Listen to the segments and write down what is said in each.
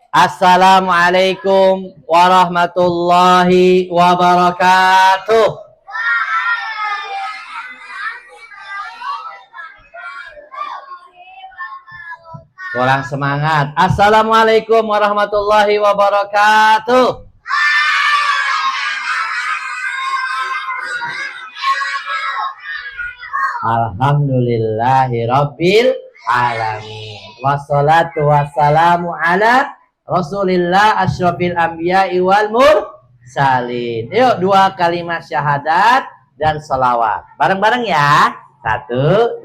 Assalamualaikum warahmatullahi wabarakatuh. Kurang semangat. Assalamualaikum warahmatullahi wabarakatuh. Alhamdulillahirabbil alamin. Wassalatu wassalamu ala Rasulillah asyrafil anbiya'i wal mursalin. Yuk, 2 kalimat syahadat dan salawat. Bareng-bareng ya. 1,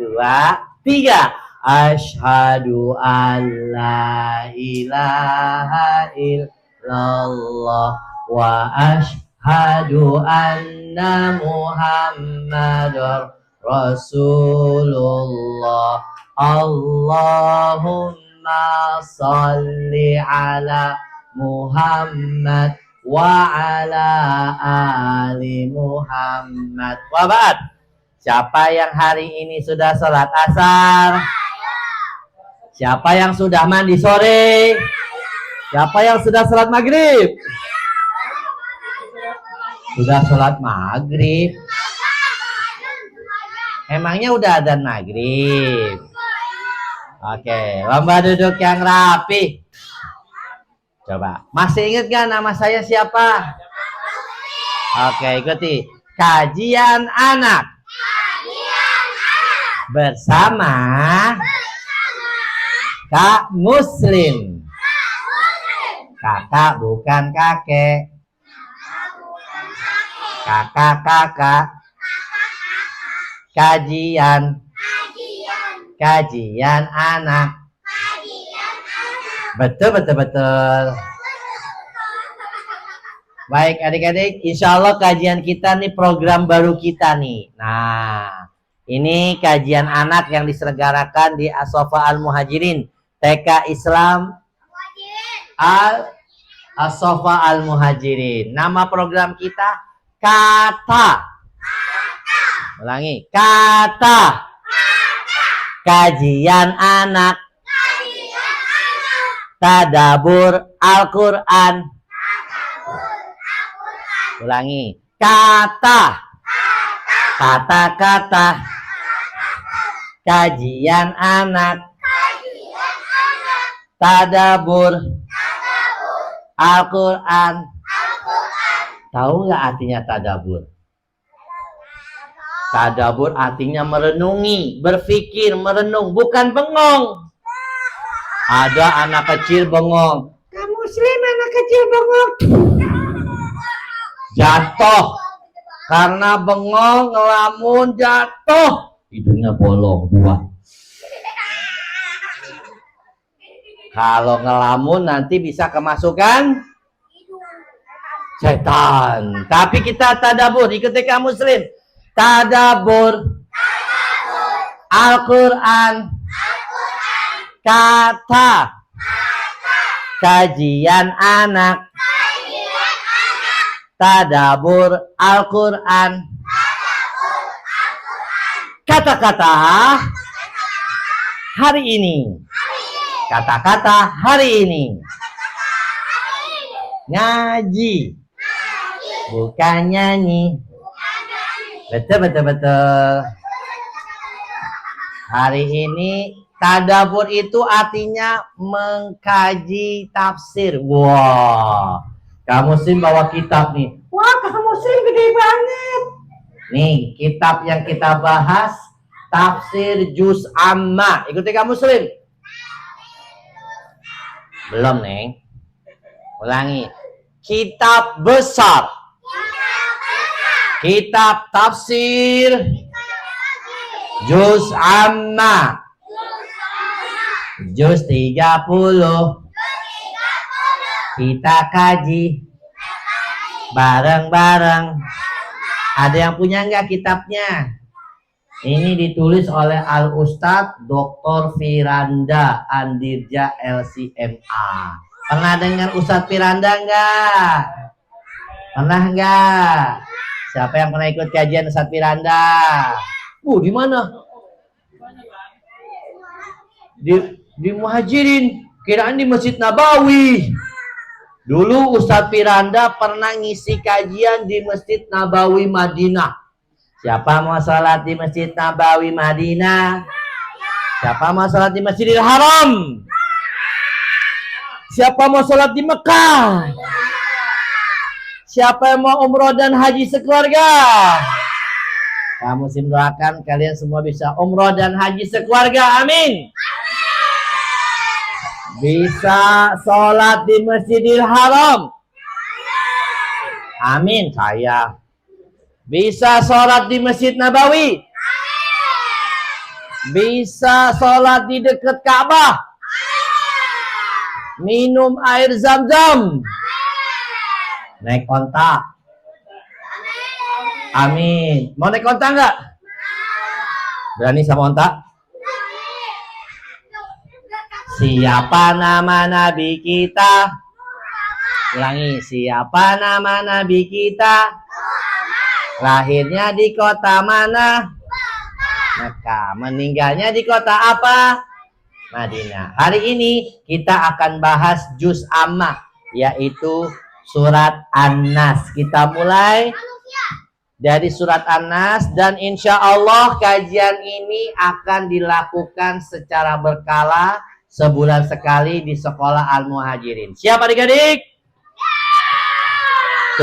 2, 3. Asyhadu an la ilaha illallah wa asyhadu anna Muhammadar Rasulullah. Allahumma salli ala Muhammad wa ala ali Muhammad. Wa ba'd. Siapa yang hari ini sudah sholat asar? Siapa yang sudah mandi sore? Siapa yang sudah sholat maghrib? Sudah sholat maghrib. Emangnya udah adzan maghrib? Oke, lomba duduk yang rapi. Coba, masih ingat gak nama saya siapa? Oke, ikuti. Kajian anak bersama Kak Muslim. Kakak bukan kakek. Kakak. Kajian anak. Betul. Baik adik-adik, insya Allah kajian kita nih program baru kita nih. Nah, ini kajian anak yang diselenggarakan di As-Sofa Al-Muhajirin TK Islam As-Sofa Al-Muhajirin. Nama program kita Kata. Ulangi, Kata. Kajian anak. Tadabur Al-Quran. Ulangi, kata. Kata-kata. Kajian anak. Tadabur Al-Quran. Tahu nggak artinya tadabur? Tadabur artinya merenungi, berpikir, merenung, bukan bengong. Ada anak kecil bengong. Kamu Muslim anak kecil bengong. Jatuh. Karena bengong, ngelamun, jatuh. Hidungnya bolong, buah. Kalau ngelamun nanti bisa kemasukan setan. Tapi kita tadabur, ikuti Kak Muslim. Tadabur Al-Quran. Kata. Kajian anak. Tadabur Al-Quran. Kata-kata hari ini. Kata-kata hari ini. Ngaji. Bukan nyanyi. Betul. Hari ini tadabur itu artinya mengkaji tafsir. Wah, kamu Muslim bawa kitab nih. Wah, kamu Muslim gede banget. Nih, kitab yang kita bahas tafsir juz amma. Ikuti kamu Muslim. Belum, Neng. Ulangi. Kitab besar. Kitab tafsir juz amma. Juz 30. Kita kaji bareng-bareng. Ada yang punya nggak kitabnya? Ini ditulis oleh Al-Ustadz Dr. Firanda Andirja LCMA. Pernah dengar Ustadz Firanda nggak? Pernah nggak? Siapa yang pernah ikut kajian Ustadz Firanda? Di mana? Di Muhajirin. Kirain di Masjid Nabawi. Dulu Ustadz Firanda pernah ngisi kajian di Masjid Nabawi Madinah. Siapa mau sholat di Masjid Nabawi Madinah? Siapa mau sholat di Masjidil Haram? Siapa mau sholat di Mekah? Siapa yang mau umroh dan haji sekeluarga? Kamu doakan kalian semua bisa umroh dan haji sekeluarga. Amin. Bisa sholat di Masjidil Haram. Amin. Saya bisa sholat di Masjid Nabawi. Bisa sholat di dekat Ka'bah. Minum air Zam-Zam. Naik onta. Amin. Mau naik onta nggak? Berani sama onta? Siapa nama Nabi kita? Ulangi. Siapa nama Nabi kita? Lahirnya di kota mana? Mekah. Meninggalnya di kota apa? Madinah. Hari ini kita akan bahas juz ammah, yaitu surat An-Nas. Kita mulai dari surat An-Nas dan insya Allah kajian ini akan dilakukan secara berkala sebulan sekali di sekolah Al-Muhajirin. Siap adik-adik?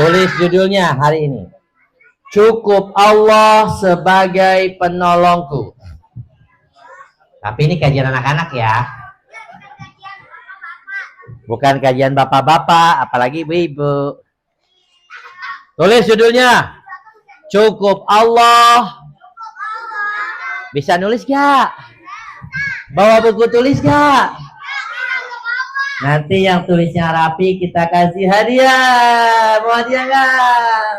Tulis judulnya hari ini. Cukup Allah sebagai penolongku. Tapi ini kajian anak-anak ya. Bukan kajian bapak-bapak, apalagi ibu-ibu. Tulis judulnya. Cukup Allah. Bisa nulis gak? Bawa buku tulis gak? Nanti yang tulisnya rapi kita kasih hadiah. Mau hadiah gak?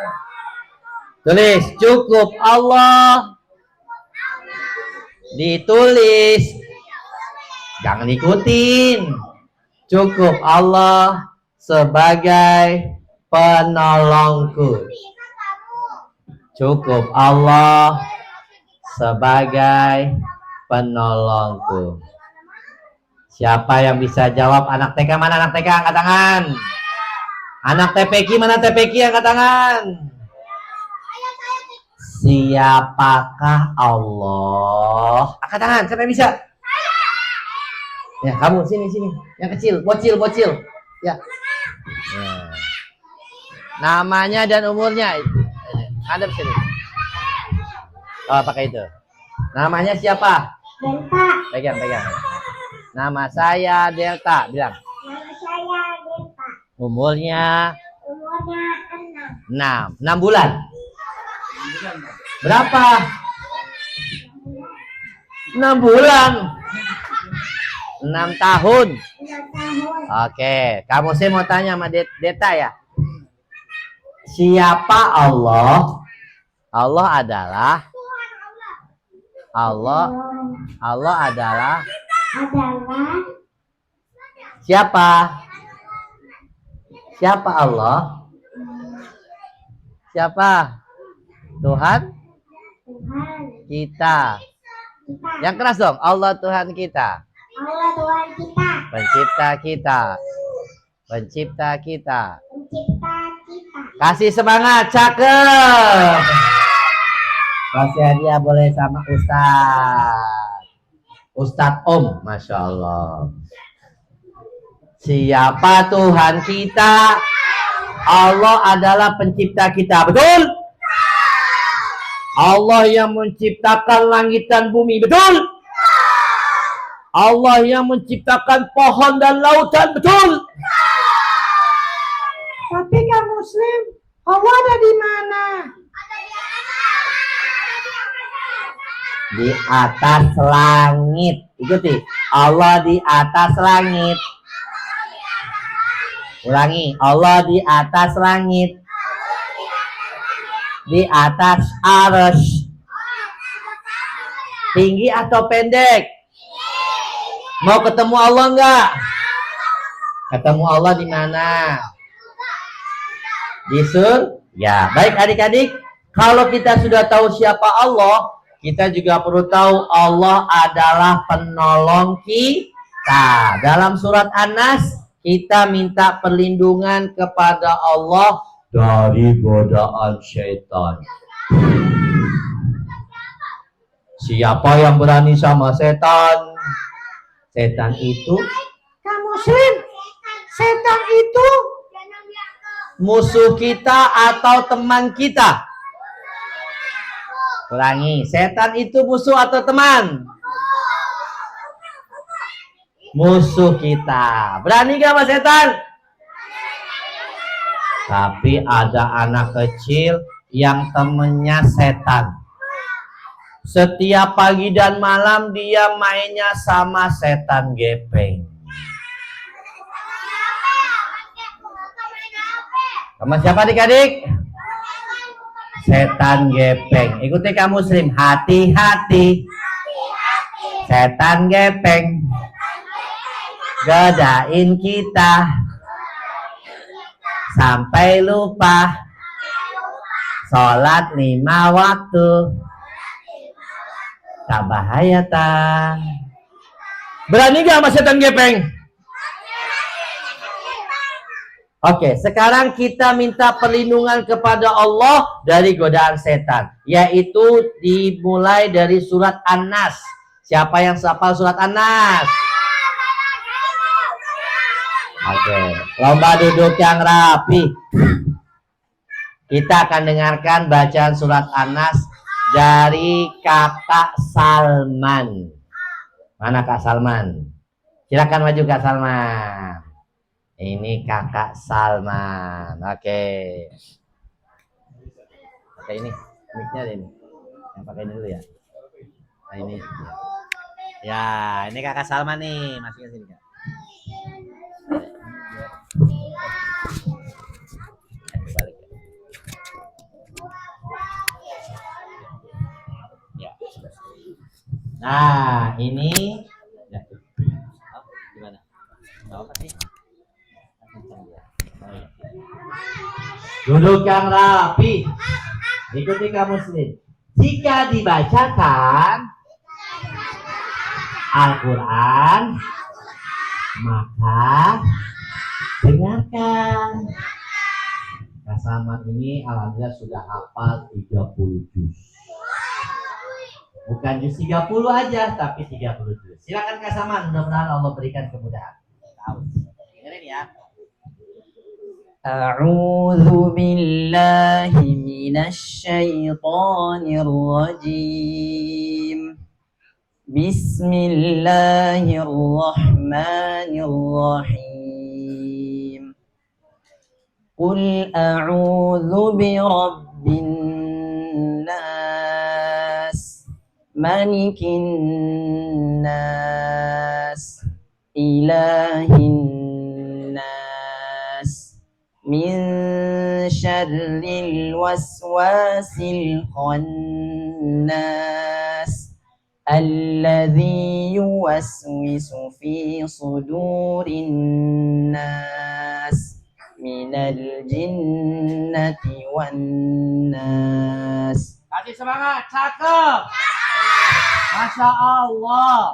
Tulis cukup Allah. Ditulis. Jangan ikutin. Cukup Allah sebagai penolongku. Cukup Allah sebagai penolongku. Siapa yang bisa jawab? Anak TK mana? Anak TK angkat tangan. Anak TPQ mana? TPQ angkat tangan. Siapakah Allah? Angkat tangan. Siapa yang bisa? Ya kamu sini. Yang kecil, bocil. Ya. Namanya dan umurnya. Ada di sini. Oh, pakai itu. Namanya siapa? Delta. Pegang. Nama saya Delta. Bilang. Nama saya Delta. Umurnya 6 bulan. Berapa? 6 bulan. 6 tahun. 6 tahun. Oke, kamu sih mau tanya sama Delta ya? Siapa Allah? Allah adalah siapa? Siapa Allah? Siapa? Tuhan kita. Yang keras dong. Allah Tuhan kita. Allah Tuhan kita. Pencipta kita. Pencipta kita. Pencipta kita. Kasih semangat, cakep. Kasih hadiah boleh sama Ustadz Om, Masya Allah. Siapa Tuhan kita? Allah adalah pencipta kita, betul? Allah yang menciptakan langit dan bumi, betul? Allah yang menciptakan pohon dan lautan, betul? Tapi kan Muslim, Allah ada di mana? Di atas langit. Ikuti. Allah di atas langit. Ulangi. Allah di atas langit. Di atas arsy. Tinggi atau pendek? Mau ketemu Allah enggak? Ketemu Allah di mana? Di surga. Ya, baik adik-adik. Kalau kita sudah tahu siapa Allah, kita juga perlu tahu Allah adalah penolong Nah, dalam surat An-Nas kita minta perlindungan kepada Allah dari godaan syaitan. Siapa yang berani sama setan? Setan itu Kak Muslim, setan itu musuh kita atau teman kita? Ulangi, setan itu musuh atau teman? Musuh kita. Berani gak sama setan? Tapi ada anak kecil yang temennya setan. Setiap pagi dan malam dia mainnya sama setan gepeng. Sama siapa adik-adik? Setan gepeng. Ikuti Kak Muslim. Hati-hati. Setan gepeng. Godain kita. Sampai lupa. Sholat 5 waktu. Tak bahaya tak? Berani gak sama setan gepeng? Oke, sekarang kita minta perlindungan kepada Allah dari godaan setan, yaitu dimulai dari surat An-Nas. Siapa yang hafal surat An-Nas? Oke, lomba duduk yang rapi. Kita akan dengarkan bacaan surat An-Nas dari Kakak Salman. Mana Kak Salman? Silakan maju Kak Salman. Ini Kakak Salman. Oke. Oke, ini mic-nya ada ini. Yang pakai dulu ya. Nah, ini. Ya, ini Kakak Salman nih. Masukin sini Kak. Balik. Ya. Nah, ini ya. Oh, gimana? Enggak apa sih? Duduk yang rapi. Ikuti Kak Muslim. Jika dibacakan Al-Quran, maka dengarkan. Kak Salman ini alhamdulillah sudah hafal 30 juz. Bukan juz 30 aja, tapi 30 juz. Silakan Kak Salman, mudah-mudahan Allah berikan kemudahan. Dengerin ya. أعوذ بالله من الشيطان الرجيم بسم الله الرحمن الرحيم قل أعوذ برب الناس ملك الناس إله الناس من شر الوسواس الخناس الذي يوسوس في صدور الناس من الجنة والناس. Kasih semangat, cakep. Masya Allah.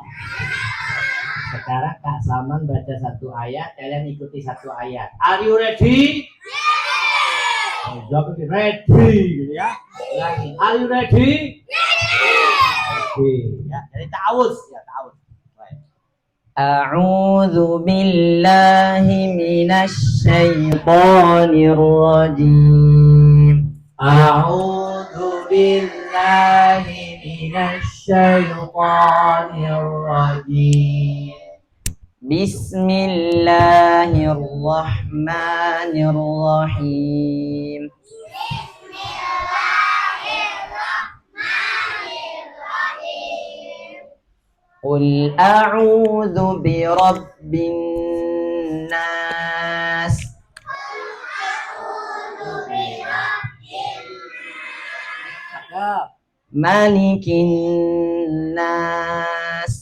Sekarang Kak Salman baca satu ayat, kalian ikuti satu ayat. Are you ready? Oh, jawab ready, gitu ya. Lagi. Are you ready? Ready. Ya, jadi ta'awuz, ya ta'awuz. أعوذ بالله من الشيطان الرجيم أعوذ بالله من الشيطان الرجيم بسم الله الرحمن الرحيم قل أعوذ برب الناس ملك الناس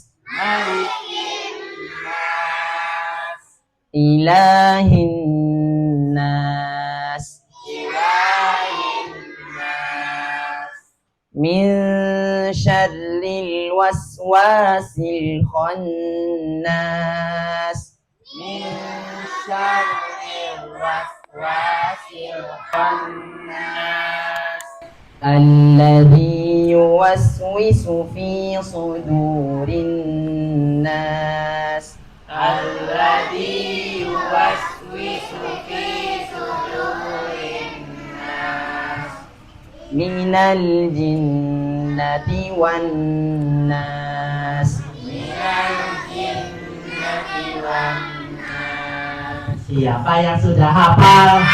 إله الناس من شر الوسواس الخناس Min syarril waswasil khannas. الذي يوسوس في صدور الناس Alladzi yuwaswisu fi sudurin nas. من الجنة والناس Minal jinnati wan nas. Siapa yang sudah hafal?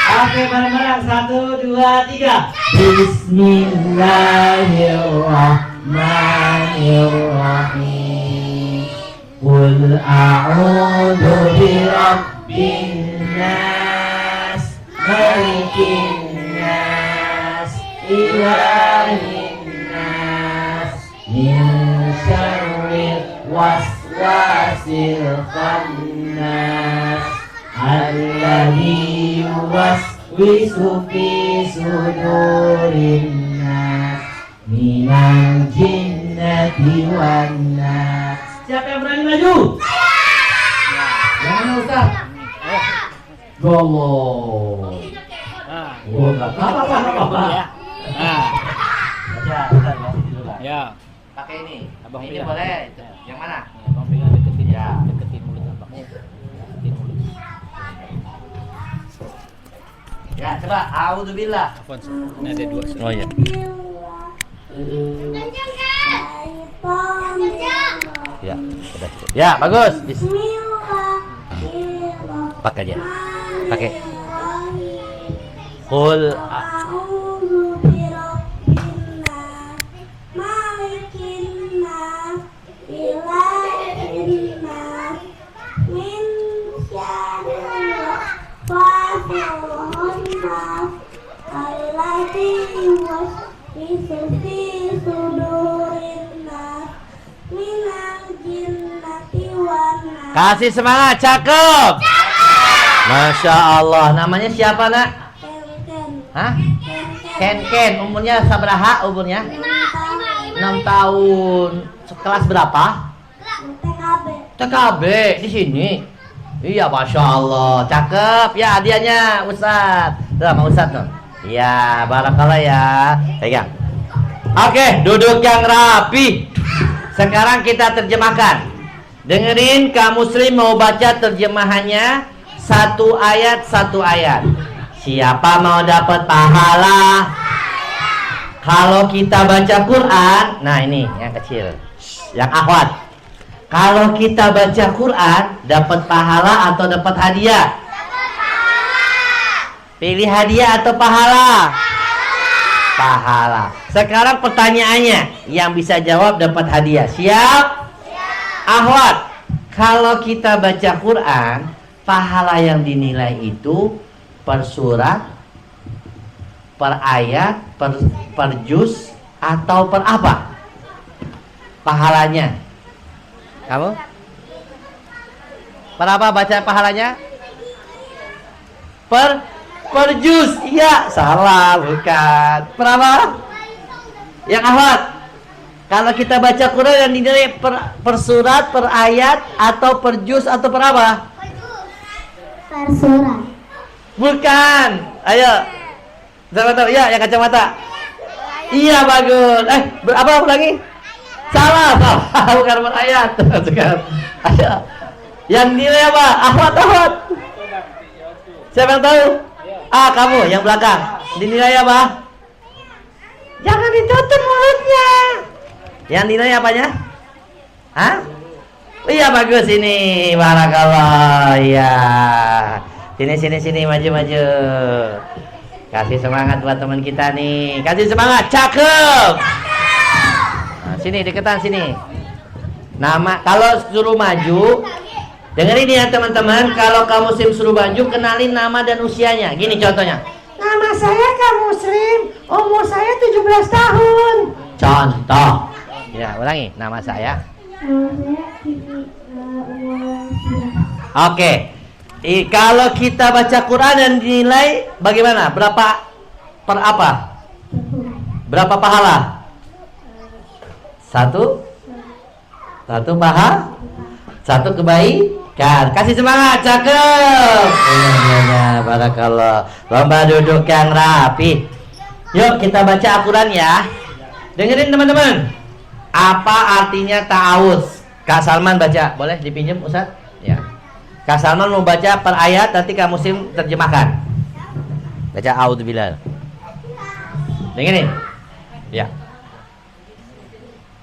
Oke, bareng-bareng. 1, 2, 3. Bismillahirrahmanirrahim. Qul a'udzu birabbin nas, malikin nas, ilahin nas, min syarril waswasil khannas, alladzi yuwaswisu fi sudurin nas, minal jinnati wan nas. Siapa yang berani maju? Yang mana Ustaz? Gomo. Oh, enggak apa-apa. Baca, Ustaz, masih dulu lah. Ya, Pakai ini. Abang Ini pegang. boleh. Ya. Yang mana? Abang pegang deketin, Ya. deketin mulut abang. Deketin mulut. Ya, coba. A'udzubillah. Afwan, ini ada 2. Oh iya. Ya, sudah cukup. Ya, bagus. Pakai aja. Pakai. Qul kasih semangat, cakep. Masya Allah. Namanya siapa, Nak? Hah? Ken. Umurnya sabaraha umurnya? 6 tahun. Kelas berapa? TKB di sini. Iya, Masya Allah. Cakep. Ya, hadiahnya Ustaz. Tuh, sama Ustaz tuh. Iya, barakallah ya. Pegang. Oke, duduk yang rapi. Sekarang kita terjemahkan. Dengerin, Kak Muslim mau baca terjemahannya. Satu ayat. Siapa mau dapat pahala? Kalau kita baca Quran, nah ini yang kecil, yang akhwat. Kalau kita baca Quran, dapat pahala atau dapat hadiah? Pilih hadiah atau pahala? Pahala. Sekarang pertanyaannya, yang bisa jawab dapat hadiah. Siap? Ahwat, kalau kita baca Quran, pahala yang dinilai itu per surat, per ayat, per juz, atau per apa? Pahalanya. Kamu? Per apa baca pahalanya? Per juz. Iya, salah, bukan. Per apa? Yang ahwat. Kalau kita baca Quran yang dinilai per surat, per ayat, atau per juz, atau per apa? Per surat. Bukan. Ayo. Kacamata. Ya, yang kacamata. Iya, bagus. Apa lagi? Salah. Bukan per ayat. Bukan. Ayo. Yang nilai apa? Ahwat. Siapa yang tahu? Kamu yang belakang. Dinilai apa? Jangan ditutup mulutnya. Yang dinilai apanya? Hah? Iya, bagus ini. Barakallah. Iya. Sini maju. Kasih semangat buat teman kita nih. Kasih semangat. Cakep. Nah, sini deketan sini. Nama kalau suruh maju, dengerin ya teman-teman. Kalau kamu suruh maju, kenalin nama dan usianya. Gini contohnya. Nama saya Kak Muslim, umur saya 17 tahun. Contoh. Ya, ulangi. Nama saya. Oke. Kalau kita baca Quran dan dinilai bagaimana? Berapa per apa? Berapa pahala? Satu paha, satu kebaikan. Kasih semangat, cakep. Iya, barakallah. Lomba duduk yang rapi. Yuk kita baca Al-Quran ya. Dengerin teman-teman. Apa artinya ta'awudz? Kak Salman baca, boleh dipinjam Ustaz? Ya. Kak Salman mau baca per ayat, nanti Kak Muslim terjemahkan. Baca a'udzubillah. Dengerin. Ya.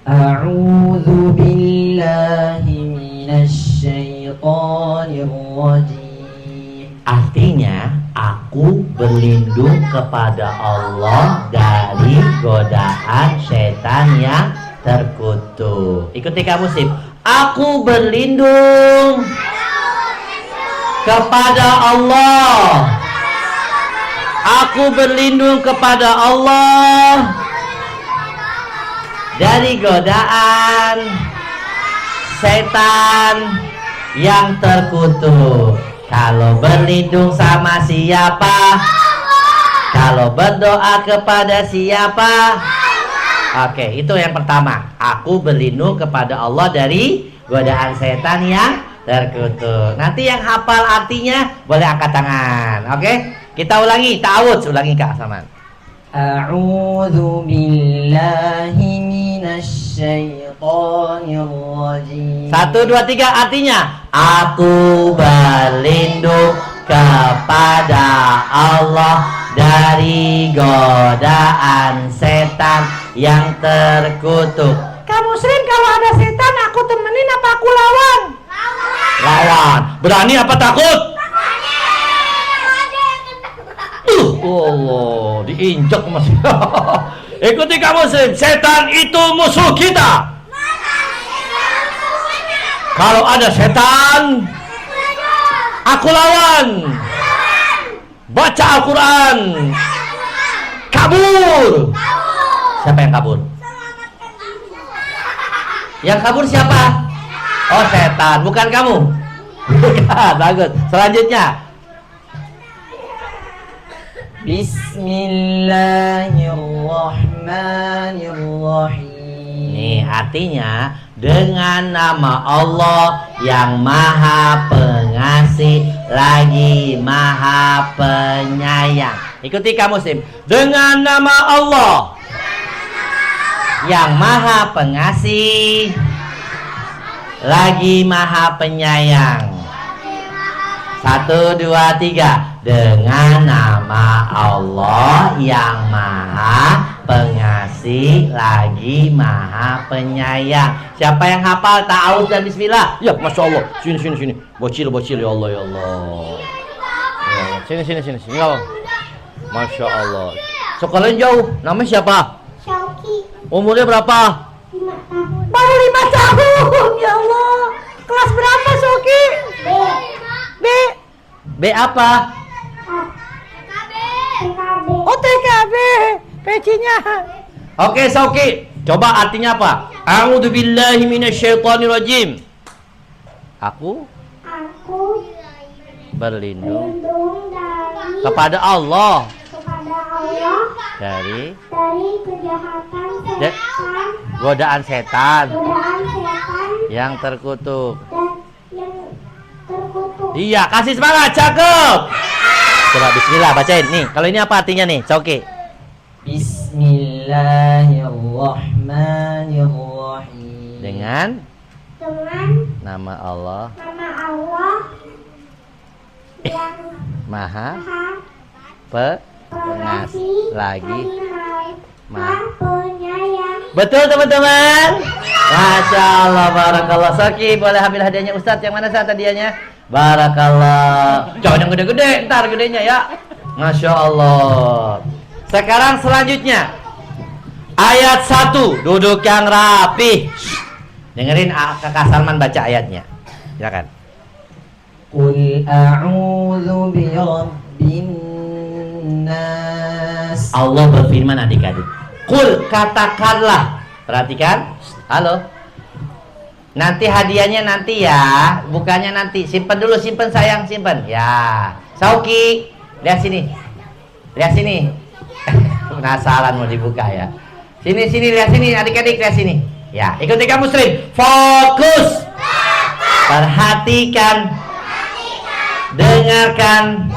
A'udzu billahi minasyaitonir rajim. Artinya, aku berlindung kepada Allah dari godaan setan yang terkutuk. Ikuti Kak Muslim. Aku berlindung kepada Allah. Aku berlindung kepada Allah dari godaan setan yang terkutuk. Kalau berlindung sama siapa? Kalau berdoa kepada siapa? Oke, itu yang pertama. Aku berlindung kepada Allah dari godaan setan yang terkutuk. Nanti yang hafal artinya boleh angkat tangan. Oke? Kita ulangi, ta'awudz. Ulangi Kak Salman. A'udzu billahi minasyaitonir rajim. 1, 2, 3 artinya aku berlindung kepada Allah dari godaan setan yang terkutuk. Kak Muslim, kalau ada setan aku temenin apa aku lawan? Lawan. Berani apa takut? Allah, diinjak masih. Ikuti Kak Muslim. Setan itu musuh kita. Kalau ada setan, aku lawan. Baca Al-Quran. Kabur. Siapa yang kabur? Yang kabur siapa? Oh, setan, bukan kamu. Bukan, bagus. Selanjutnya. Bismillahirrahmanirrahim. Nih artinya dengan nama Allah yang Maha Pengasih lagi Maha Penyayang. Ikuti Kak Muslim. Dengan nama Allah yang Maha Pengasih lagi Maha Penyayang. 1, 2, 3. Dengan nama Allah yang Maha Pengasih lagi Maha Penyayang. Siapa yang hafal ta'awudz dan bismillah? Ya, Masya Allah. Sini. Bocil ya Allah, ya Allah. Ya, sini. Ya, Masya Allah. Sekolahnya jauh. Namanya siapa? Syauki Umurnya berapa? 5 tahun. Baru 5 tahun, ya Allah. Kelas berapa, Soki? B. B apa? PKB. Oh, TKB. PC-nya. Oke, Sauki. Coba artinya apa? A'udzubillahi minasyaitonirrajim. Aku Aku berlindung berlindung dari kepada Allah kepada Allah dari dari kejahatan setan, godaan setan godaan setan yang terkutuk. dan yang terkutuk. Iya, kasih semangat, cakep. Coba bismillah bacain nih. Kalau ini apa artinya nih, Sauki? Bismillahirrahmanirrahim. Dengan Dengan nama Allah nama Allah yang Maha Maha Pengasih lagi Maha Penyayang. Betul teman-teman. Masya Allah, barakallah. Sauki boleh ambil hadiahnya Ustadz. Yang mana saat hadiahnya? Barakallah. Jangan yang gede-gede, ntar gedenya ya. Masya Allah. Sekarang selanjutnya ayat 1. Duduk yang rapi. Dengerin Kakak Salman baca ayatnya. Silakan. Qul a'udzu birabbin nas. Allah berfirman adik-adik. Qul, katakanlah. Perhatikan. Halo. Nanti hadiahnya nanti ya, bukannya nanti. Simpen dulu, simpen sayang, simpen. Ya. Sauki, lihat sini. Lihat sini. Penasaran mau dibuka ya. Sini lihat sini adik-adik, lihat sini. Ya, ikuti kamu muslim. Fokus. Perhatikan. Dengarkan.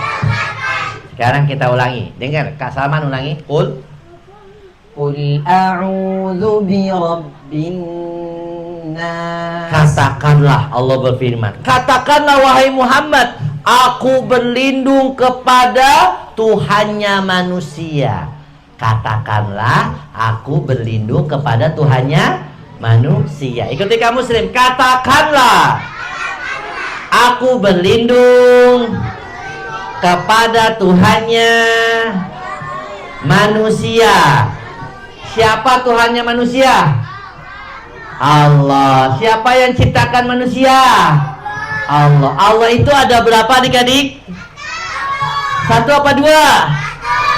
Sekarang kita ulangi. Dengar, Kak Salman ulangi. Qul a'udzu birabbin nas. Katakanlah, Allah berfirman. Katakanlah wahai Muhammad, aku berlindung kepada Tuhannya manusia. Katakanlah, aku berlindung kepada Tuhannya manusia. Ikuti kamu muslim. Katakanlah, aku berlindung kepada Tuhannya manusia. Siapa Tuhannya manusia? Allah. Siapa yang ciptakan manusia? Allah. Allah itu ada berapa adik-adik? Satu apa dua?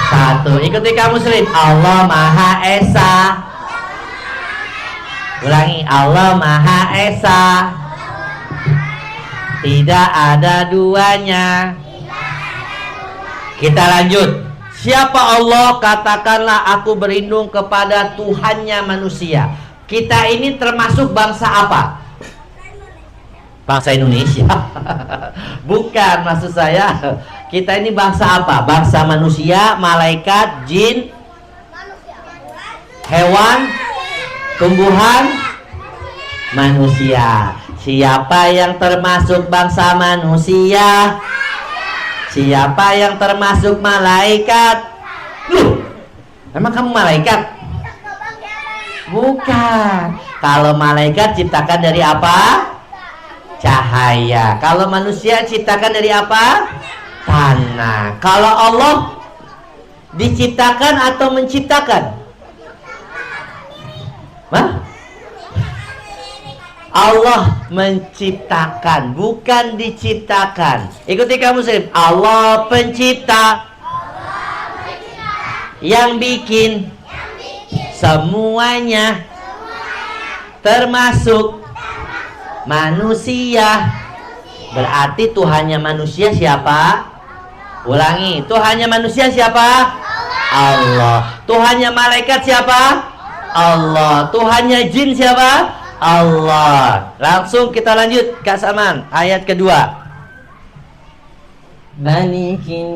Satu. Ikuti kamu muslim. Allah Maha Esa. Ulangi. Allah Maha Esa. Tidak ada duanya. Kita lanjut. Siapa Allah? Katakanlah aku berlindung kepada Tuhannya manusia. Kita ini termasuk bangsa apa? Bangsa Indonesia. Bukan, maksud saya kita ini bangsa apa? Bangsa manusia, malaikat, jin, hewan, tumbuhan, manusia. Siapa yang termasuk bangsa manusia? Siapa yang termasuk malaikat? Emang kamu malaikat? Bukan. Kalau malaikat ciptakan dari apa? Cahaya. Kalau manusia ciptakan dari apa? Tanah. Kalau Allah diciptakan atau menciptakan? Hah? Allah menciptakan, bukan diciptakan. Ikuti kamu muslim. Allah pencipta, yang bikin semuanya, termasuk manusia. Berarti Tuhannya manusia siapa? Ulangi. Tuhannya manusia siapa? Allah. Tuhannya malaikat siapa? Allah. Tuhannya jin siapa? Allah. Langsung kita lanjut Kak Saman, ayat kedua. Malikin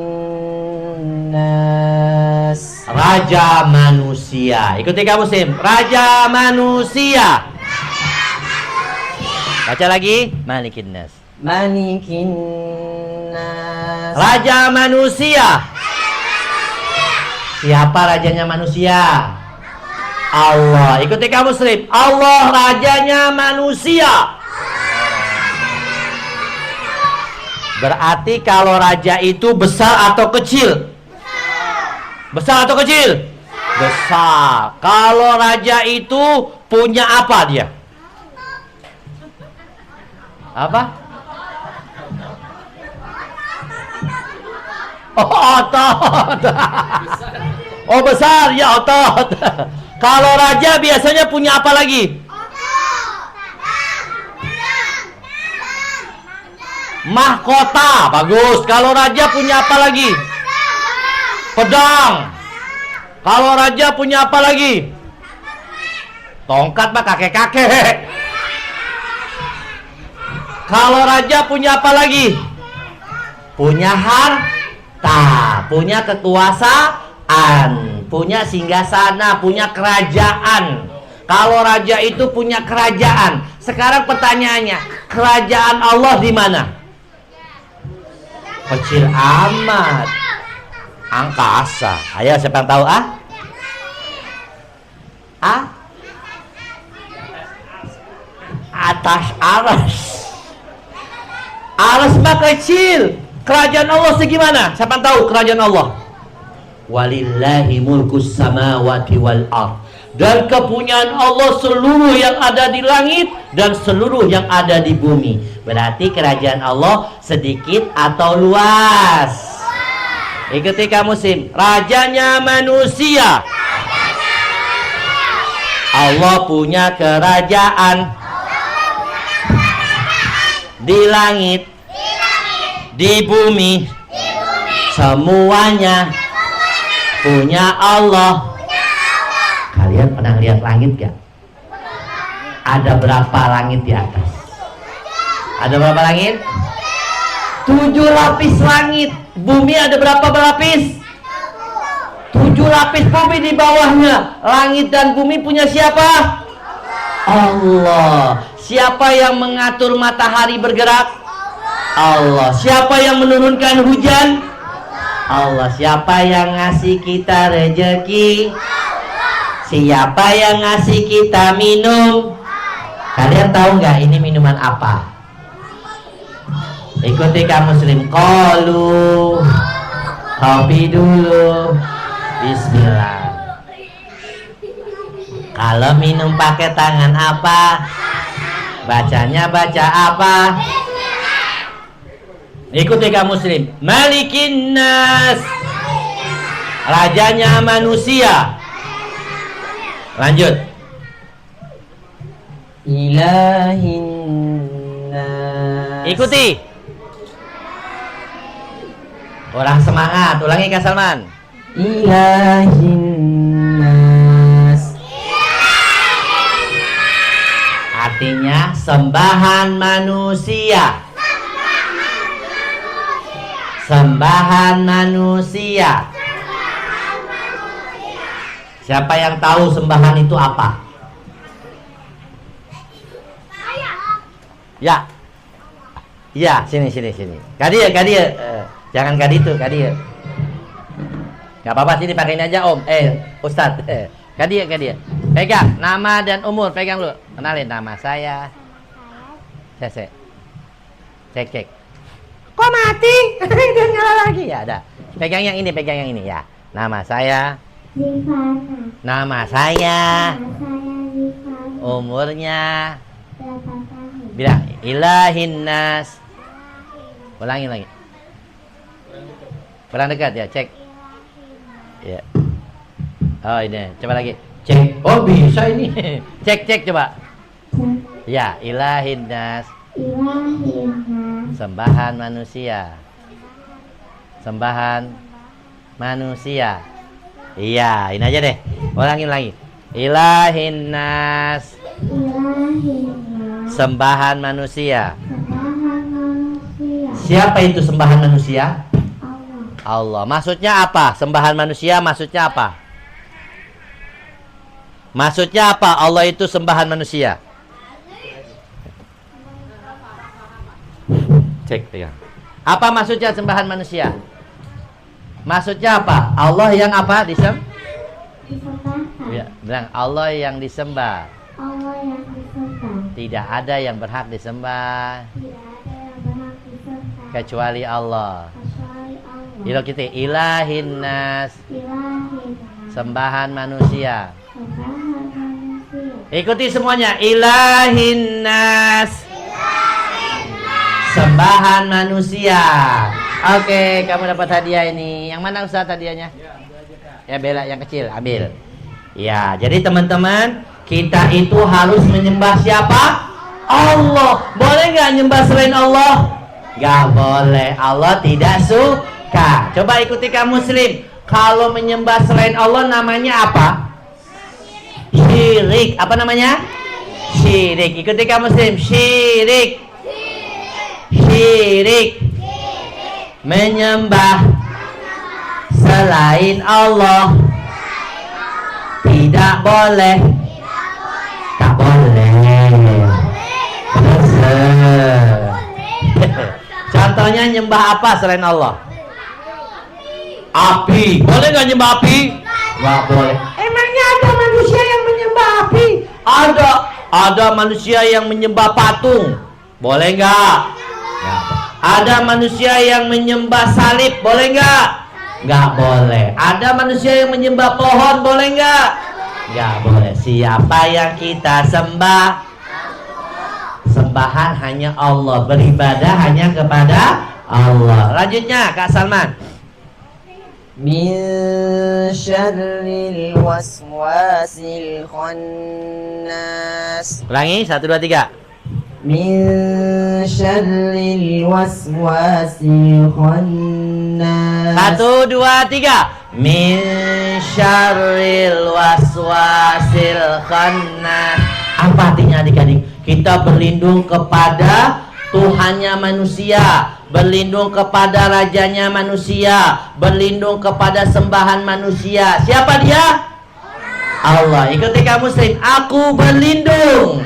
nas. Raja manusia. Ikuti kamu muslim. Raja manusia. Baca lagi. Malikin nas. Malikin nas. Raja manusia. Siapa rajanya manusia? Allah. Ikuti kamu muslim. Allah rajanya manusia. Berarti kalau raja itu besar atau kecil? Besar atau kecil? Besar. Kalau raja itu punya apa dia? Apa? Oh, otot. Oh, besar ya, otot. Kalau raja biasanya punya apa lagi? Mahkota. Bagus. Kalau raja punya apa lagi? Pedang. Kalau raja punya apa lagi? Tongkat mah kakek-kakek. Kalau raja punya apa lagi? Punya harta, punya kekuasaan, punya singgasana, punya kerajaan. Kalau raja itu punya kerajaan. Sekarang pertanyaannya, kerajaan Allah di mana? Kecil amat. Angkasa. Ayo siapa yang tahu ah? Ah? Atas aras. Aras mah kecil. Kerajaan Allah segimana? Siapa yang tahu kerajaan Allah? Walillahi mulkus samawati wal ard. Dan kepunyaan Allah seluruh yang ada di langit dan seluruh yang ada di bumi. Berarti kerajaan Allah sedikit atau luas? Ikuti kamu sim. Rajanya manusia. Allah punya kerajaan di langit, di bumi, semuanya punya Allah. Kalian pernah lihat langit gak? ada berapa langit di atas? Ada berapa langit? 7 lapis langit. Bumi ada berapa berlapis? 7 lapis bumi di bawahnya. Langit dan bumi punya siapa? Allah. Siapa yang mengatur matahari bergerak? Allah. Siapa yang menurunkan hujan? Allah. Siapa yang ngasih kita rezeki? Siapa yang ngasih kita minum? Kalian tahu nggak ini minuman apa? Ikuti kamu muslim. Qalu. Kopi dulu. Bismillah. Kalau minum pakai tangan apa? Bacanya baca apa? Ikuti kamu muslim. Malikin nas. Rajanya manusia. Lanjut. Ilahin nas. Ikuti. Orang semangat. Ulangi Kak Salman. Ilahin nas. Artinya sembahan manusia. Sembahan manusia. Siapa yang tahu sembahan itu apa? Ya. Ya, sini. Kadia. Jangan kadi itu, Kadia. Gak apa-apa, sini pakai ini aja Om. Ustadz. Kadia. Pegang nama dan umur, pegang dulu. Kenalin nama saya. Cek. Kok mati? Udah nyala lagi ya, ada. Pegang yang ini ya. Nama saya. Rifana. Nama saya. Nama saya Rifana. Umurnya. 8 tahun. Bilang ilahin nas. Ulangi lagi. Kurang dekat ya, cek. Ya. Oh ini, coba lagi. Cek. Oh bisa ini. Cek coba. Ya, ilahin nas. Ilahina. Sembahan manusia. Sembahan manusia. Iya, ini aja deh. Ulangin lagi. Ilahin nas. Ilahina. Sembahan manusia. Sembahan manusia. Siapa itu sembahan manusia? Allah. Allah. Maksudnya apa? Sembahan manusia maksudnya apa? Maksudnya apa? Allah itu sembahan manusia. Cek pegang. Apa maksudnya sembahan manusia? Maksudnya apa? Allah yang apa? Disembahkan. Ya, bilang Allah yang disembah. Allah yang disembah. Tidak ada yang berhak disembah Tidak ada yang berhak disembah kecuali Allah. kecuali Allah. Itu kita ilahin nas. Ilahina. Sembahan manusia. Sembahan manusia. Ikuti semuanya. Ilahin nas. Sembahan manusia. Oke, kamu dapat hadiah ini. Yang mana Ustaz hadiahnya? Ya Bella yang kecil, ambil. Ya, jadi teman-teman, kita itu harus menyembah siapa? Allah. Boleh nggak nyembah selain Allah? Nggak boleh. Allah tidak suka. Coba ikuti kamu muslim. Kalau menyembah selain Allah namanya apa? Syirik. Apa namanya? Syirik. Ikuti kamu muslim. Syirik. Syirik. Menyembah selain Allah tidak boleh. Tak boleh. Contohnya nyembah apa selain Allah? Api. Boleh nggak nyembah api? Nggak boleh. Emangnya ada manusia yang menyembah api? Ada. Ada manusia yang menyembah patung. Boleh nggak? Nggak. Ada manusia yang menyembah salib. Boleh nggak? Nggak boleh. Ada manusia yang menyembah pohon. Boleh nggak? Nggak boleh. Siapa yang kita sembah? Sembahan hanya Allah. Beribadah hanya kepada Allah. Lanjutnya Kak Salman. Min syarril waswasil khannas. Ulangi 1, 2, 3. Min syarril waswasil khannas. 1, 2, 3. Min syarril waswasil khannas. Apa artinya adik-adik? Kita berlindung kepada Tuhannya manusia, berlindung kepada rajanya manusia, berlindung kepada sembahan manusia. Siapa dia? Allah. Ikuti kamu muslim. Aku berlindung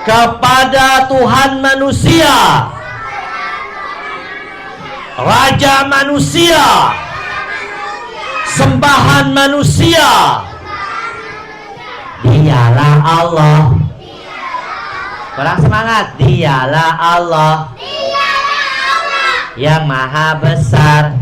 kepada Tuhan manusia, raja manusia, sembahan manusia. Dialah Allah. Kurang semangat. Dialah Allah yang maha besar.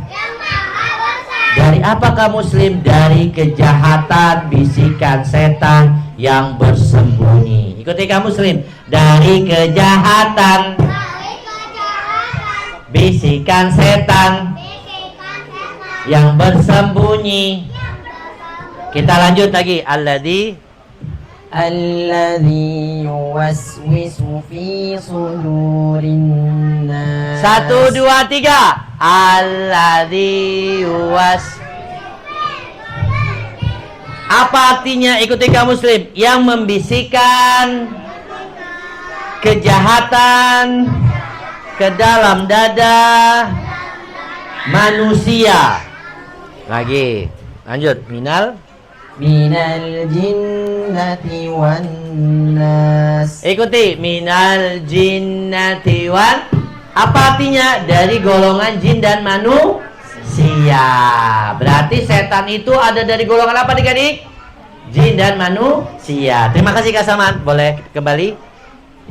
Dari apakah muslim? Dari kejahatan bisikan setan yang bersembunyi. Ikuti kamu muslim. Dari kejahatan bisikan setan yang bersembunyi. Kita lanjut lagi. Alladzi yuwaswisu fi sudurin nas. 1, 2, 3. Alladzi Apa artinya? Ikuti kamu muslim. Yang membisikkan kejahatan ke dalam dada manusia. Lagi. Lanjut. Minal jinnati wan nas. Ikuti. Minal jinnati wan. Apa artinya? Dari golongan jin dan manusia. Berarti setan itu ada dari golongan apa adik-adik? Jin dan manusia. Terima kasih Kak Saman. Boleh kembali?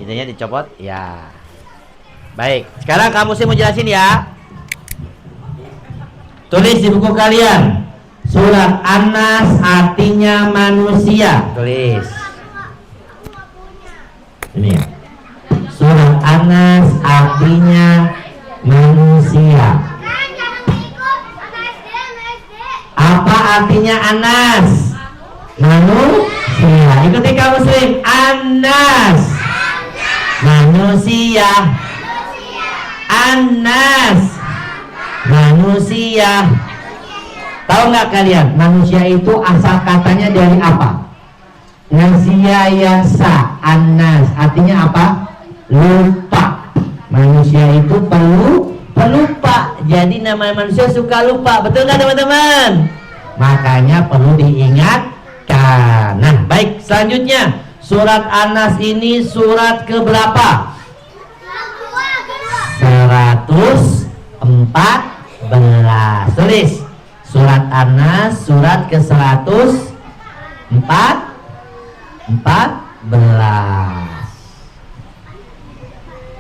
Ininya dicopot. Ya. Baik. Sekarang kamu sih mau jelasin ya. Tulis di buku kalian. Surat An-Nas artinya manusia. Tulis. Ini. Surat An-Nas artinya manusia. Apa artinya An-Nas? Manusia. Ikuti kamu muslim. An-Nas. Manusia. An-Nas. Manusia. Tahu nggak kalian, manusia itu asal katanya dari apa? Nasia yasa, An-Nas. Artinya apa? Lupa. Manusia itu pelupa. Jadi namanya manusia suka lupa. Betul nggak teman-teman? Makanya perlu diingatkan. Nah, baik, selanjutnya surat An-Nas ini surat ke berapa? 114. Tulis. Surat An-Nas surat ke 114.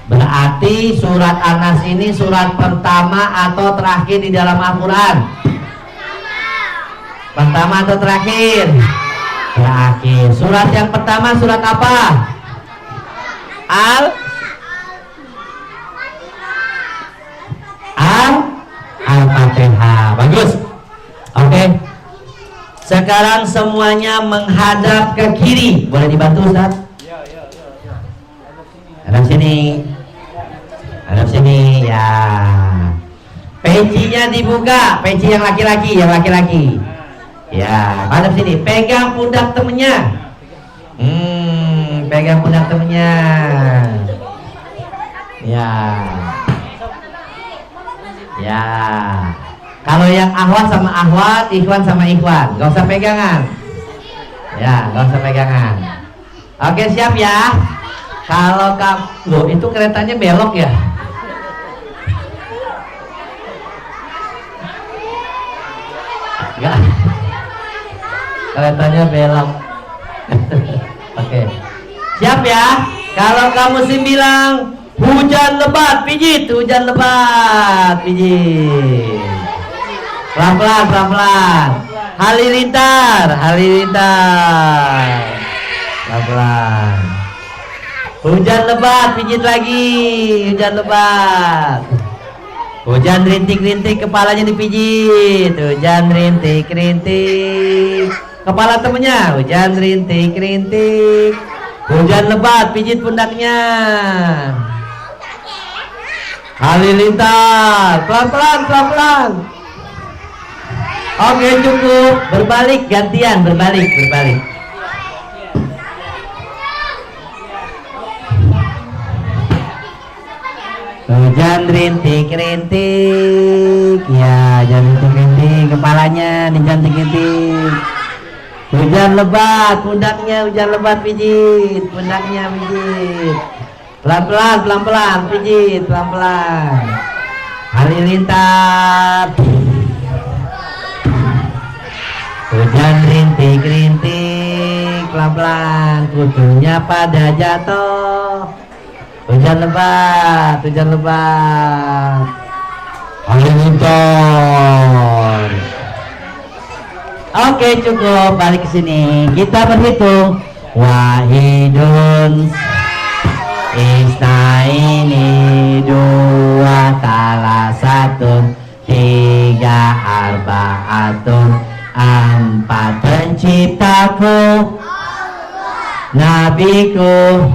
Berarti surat An-Nas ini surat pertama atau terakhir di dalam Al-Quran? Pertama atau terakhir? Terakhir. Surat yang pertama surat apa? Al-Fatihah. Bagus. Oke. Sekarang semuanya menghadap ke kiri. Boleh dibantu Ustaz? Hadap sini. Hadap sini ya. Pecinya dibuka. Peci yang laki-laki, Ya, hadap sini. Pegang pundak temennya. Pegang pundak temennya. Ya. Ya. Kalau yang ahwat sama ahwat, ikhwan sama ikhwan, gak usah pegangan. Ya, gak usah pegangan. Oke, siap ya. Kalau kamu, loh itu keretanya belok ya? Enggak. Keretanya belok. Oke. Siap ya. Kalau kamu sih bilang hujan lebat, pijit. Hujan lebat, pijit. Pelan-pelan. Halilintar. Pelan-pelan. Hujan lebat, pijit lagi. Hujan lebat. Hujan rintik-rintik, kepalanya dipijit. Hujan rintik-rintik. Kepala temennya. Hujan rintik-rintik. Hujan lebat, pijit pundaknya. Halilintar. Pelan-pelan. Oke, cukup. Berbalik, gantian. Berbalik. Hujan rintik-rintik. Ya, jangan rintik-rintik kepalanya, dijantik-rintik. Hujan lebat, pundaknya hujan lebat pijit, pundaknya pijit. Pelan-pelan, pelan-pelan, pijit, pelan-pelan. Halilintar. Hujan rintik-rintik, pelan-pelan, kutunya pada jatuh. Hujan lebat, hujan lebat. Halilintar. Oke, cukup, balik ke sini. Kita berhitung. Wahidun, isnaini, dua, salasatun, tiga, arbaatun, empat, penciptaku, nabiku,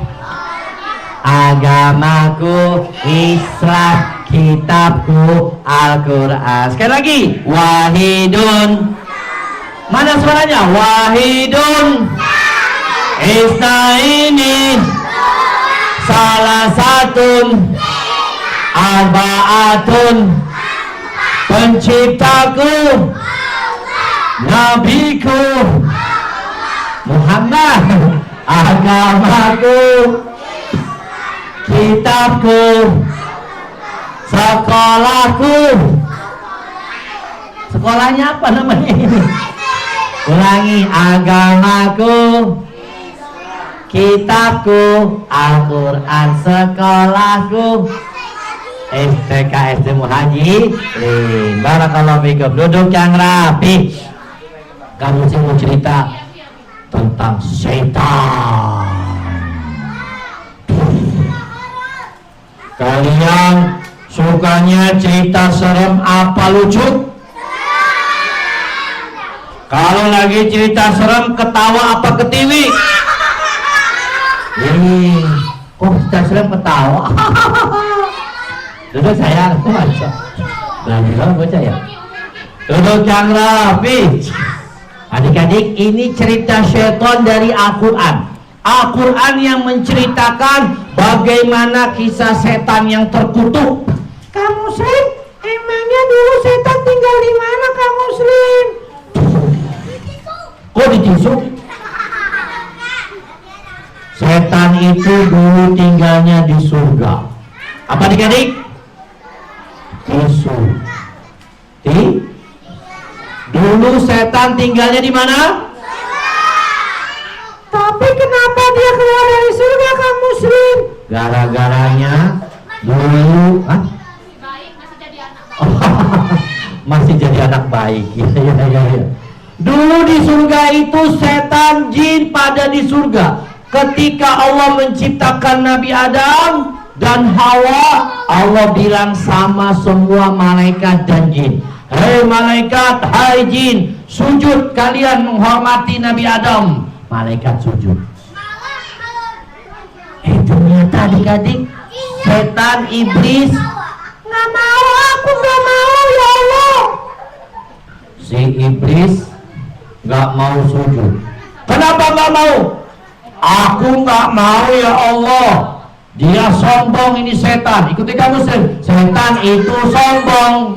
agamaku, Islam, kitabku, Al-Quran. Sekali lagi, wahidun. Mana suaranya? Wahidun, isnaini, salasatun, arbaatun, penciptaku, nabiku, Muhammad, agamaku, kitabku, sekolahku. Sekolahnya apa namanya ini? Ulangi, agamaku, kitabku, Al-Quran, sekolahku, STK SD Muhaji. Barakallahu fikum. Duduk yang rapi. Kamu sih mau cerita tentang setan. Kalian sukanya cerita serem apa lucu? Kalau lagi cerita serem ketawa apa ketiwi? Kok cerita serem ketawa? Duduk sayang, baca. Nah, baca ya. Duduk yang rapi. Adik-adik, ini cerita syaitan dari Al-Quran. Al-Quran yang menceritakan bagaimana kisah setan yang terkutuk. Kang Muslim, emangnya dulu setan tinggal di mana, Kang Muslim? Kok ditusuk? Setan itu dulu tinggalnya di surga. Apa adik-adik? Dulu setan tinggalnya di mana? Tapi kenapa dia keluar dari surga, Kang Muslim? Gara-garanya dulu, masih jadi anak baik. Ya. Dulu di surga itu setan jin pada di surga. Ketika Allah menciptakan Nabi Adam dan Hawa, Allah bilang sama semua malaikat dan jin, hei malaikat, hai jin, sujud kalian menghormati Nabi Adam. Malaikat sujud. Ternyata adik-adik, setan iblis nggak mau, aku nggak mau ya Allah. Si iblis nggak mau sujud. Kenapa nggak mau? Aku nggak mau ya Allah. Dia sombong, ini setan. Ikuti kamu Muslim. Setan itu sombong.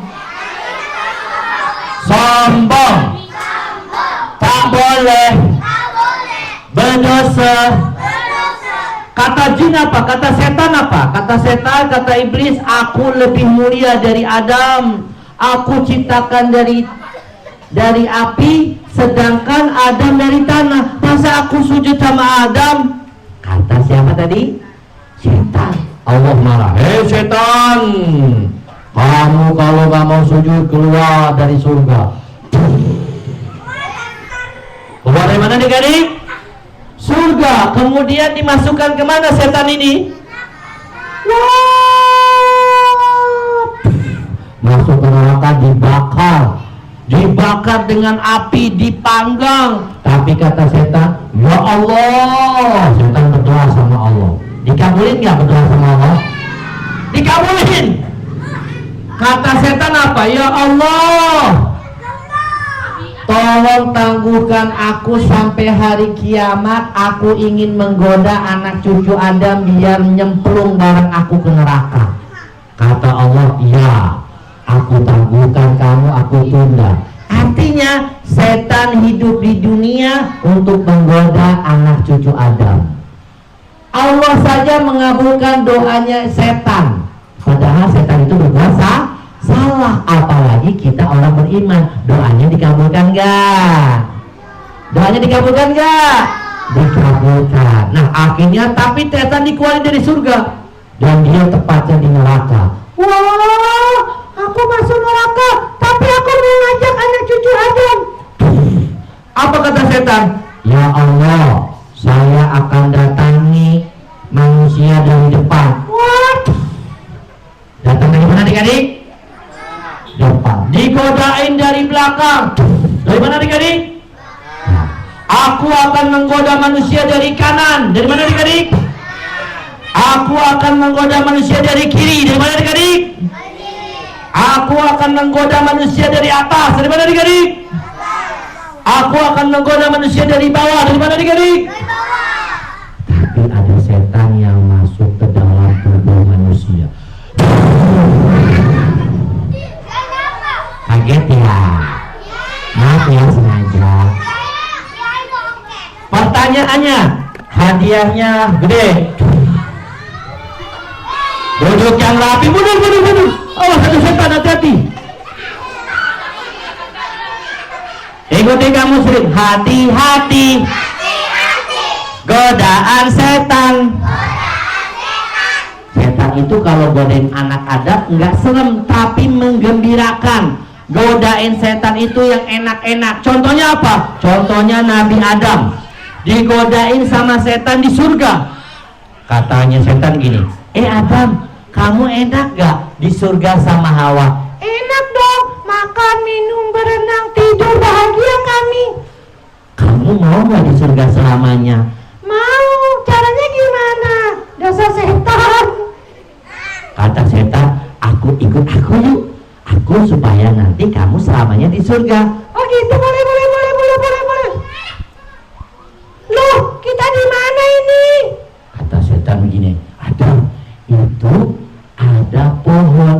Sombong. Tak boleh berdosa. Kata jin apa? Kata setan apa? Kata setan, kata iblis, aku lebih mulia dari Adam. Aku ciptakan dari api, sedangkan Adam dari tanah. Masa aku sujud sama Adam? Kata siapa tadi? Setan. Allah marah. Hei setan, kamu kalau gak mau sujud keluar dari surga. Keluar dari mana nih? Surga. Kemudian dimasukkan kemana setan ini? Masuk ke neraka, dibakar dengan api, dipanggang. Tapi kata setan, ya Allah. Setan berdoa sama Allah. Dikabulin nggak berdoa sama Allah? Dikabulin. Kata setan apa? Ya Allah, tolong tangguhkan aku sampai hari kiamat. Aku ingin menggoda anak cucu Adam biar nyemplung bareng aku ke neraka. Kata Allah, iya, aku tangguhkan kamu, aku tunda. Artinya setan hidup di dunia untuk menggoda anak cucu Adam. Allah saja mengabulkan doanya setan, padahal setan itu berkuasa salah. Apalagi kita orang beriman, doanya dikabulkan enggak? Doanya dikabulkan enggak? Dikabulkan. Nah akhirnya tapi setan dikeluarin dari surga dan dia tepatnya di neraka. Wah, aku masuk neraka, tapi aku mau ngajak anak cucu Adam. Apa kata setan? Ya Allah, saya akan datangi manusia dari depan. What? Datang dari mana adik-adik? Depan. Digodain dari belakang. Dari mana adik-adik? Aku akan menggoda manusia dari kanan. Dari mana adik-adik? Aku akan menggoda manusia dari kiri. Dari mana adik-adik? Aku akan menggoda manusia dari atas. Dari mana adik-adik? Aku akan menggoda manusia dari bawah. Dari mana adik-adik? Tapi ada setan yang masuk ke dalam tubuh manusia. Kaget ya? Maaf ya, sengaja. Pertanyaannya, hadiahnya gede. Duduk yang rapi, mundur. Oh, satu setan, hati-hati. Ikuti kamu sering, hati-hati. Godaan setan. Setan itu kalau godain anak Adam enggak serem, tapi menggembirakan. Godain setan itu yang enak-enak. Contohnya apa? Contohnya Nabi Adam digodain sama setan di surga. Katanya setan gini, Adam, kamu enak gak di surga sama Hawa? Enak dong, makan, minum, berenang, tidur, bahagia kami. Kamu mau gak di surga selamanya? Mau, caranya gimana? Dosa setan. Kata setan, aku ikut aku yuk. Aku supaya nanti kamu selamanya di surga. Oh gitu, boleh. Loh, kita di mana ini? Kata setan begini, Adam, itu ada pohon.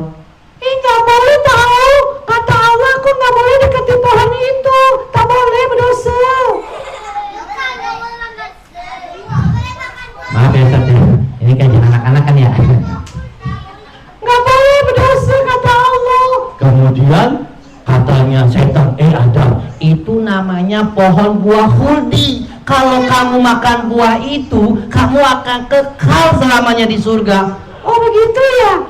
Nggak boleh tahu. Kata Allah, aku nggak boleh deketin pohon itu. Tak boleh, berdosa. Maaf ya Ustaz, ini kan anak-anak kan ya. Nggak boleh, berdosa kata Allah. Kemudian katanya setan, Adam, itu namanya pohon buah khuldi. Kalau kamu makan buah itu, kamu akan kekal selamanya di surga. Oh begitu ya.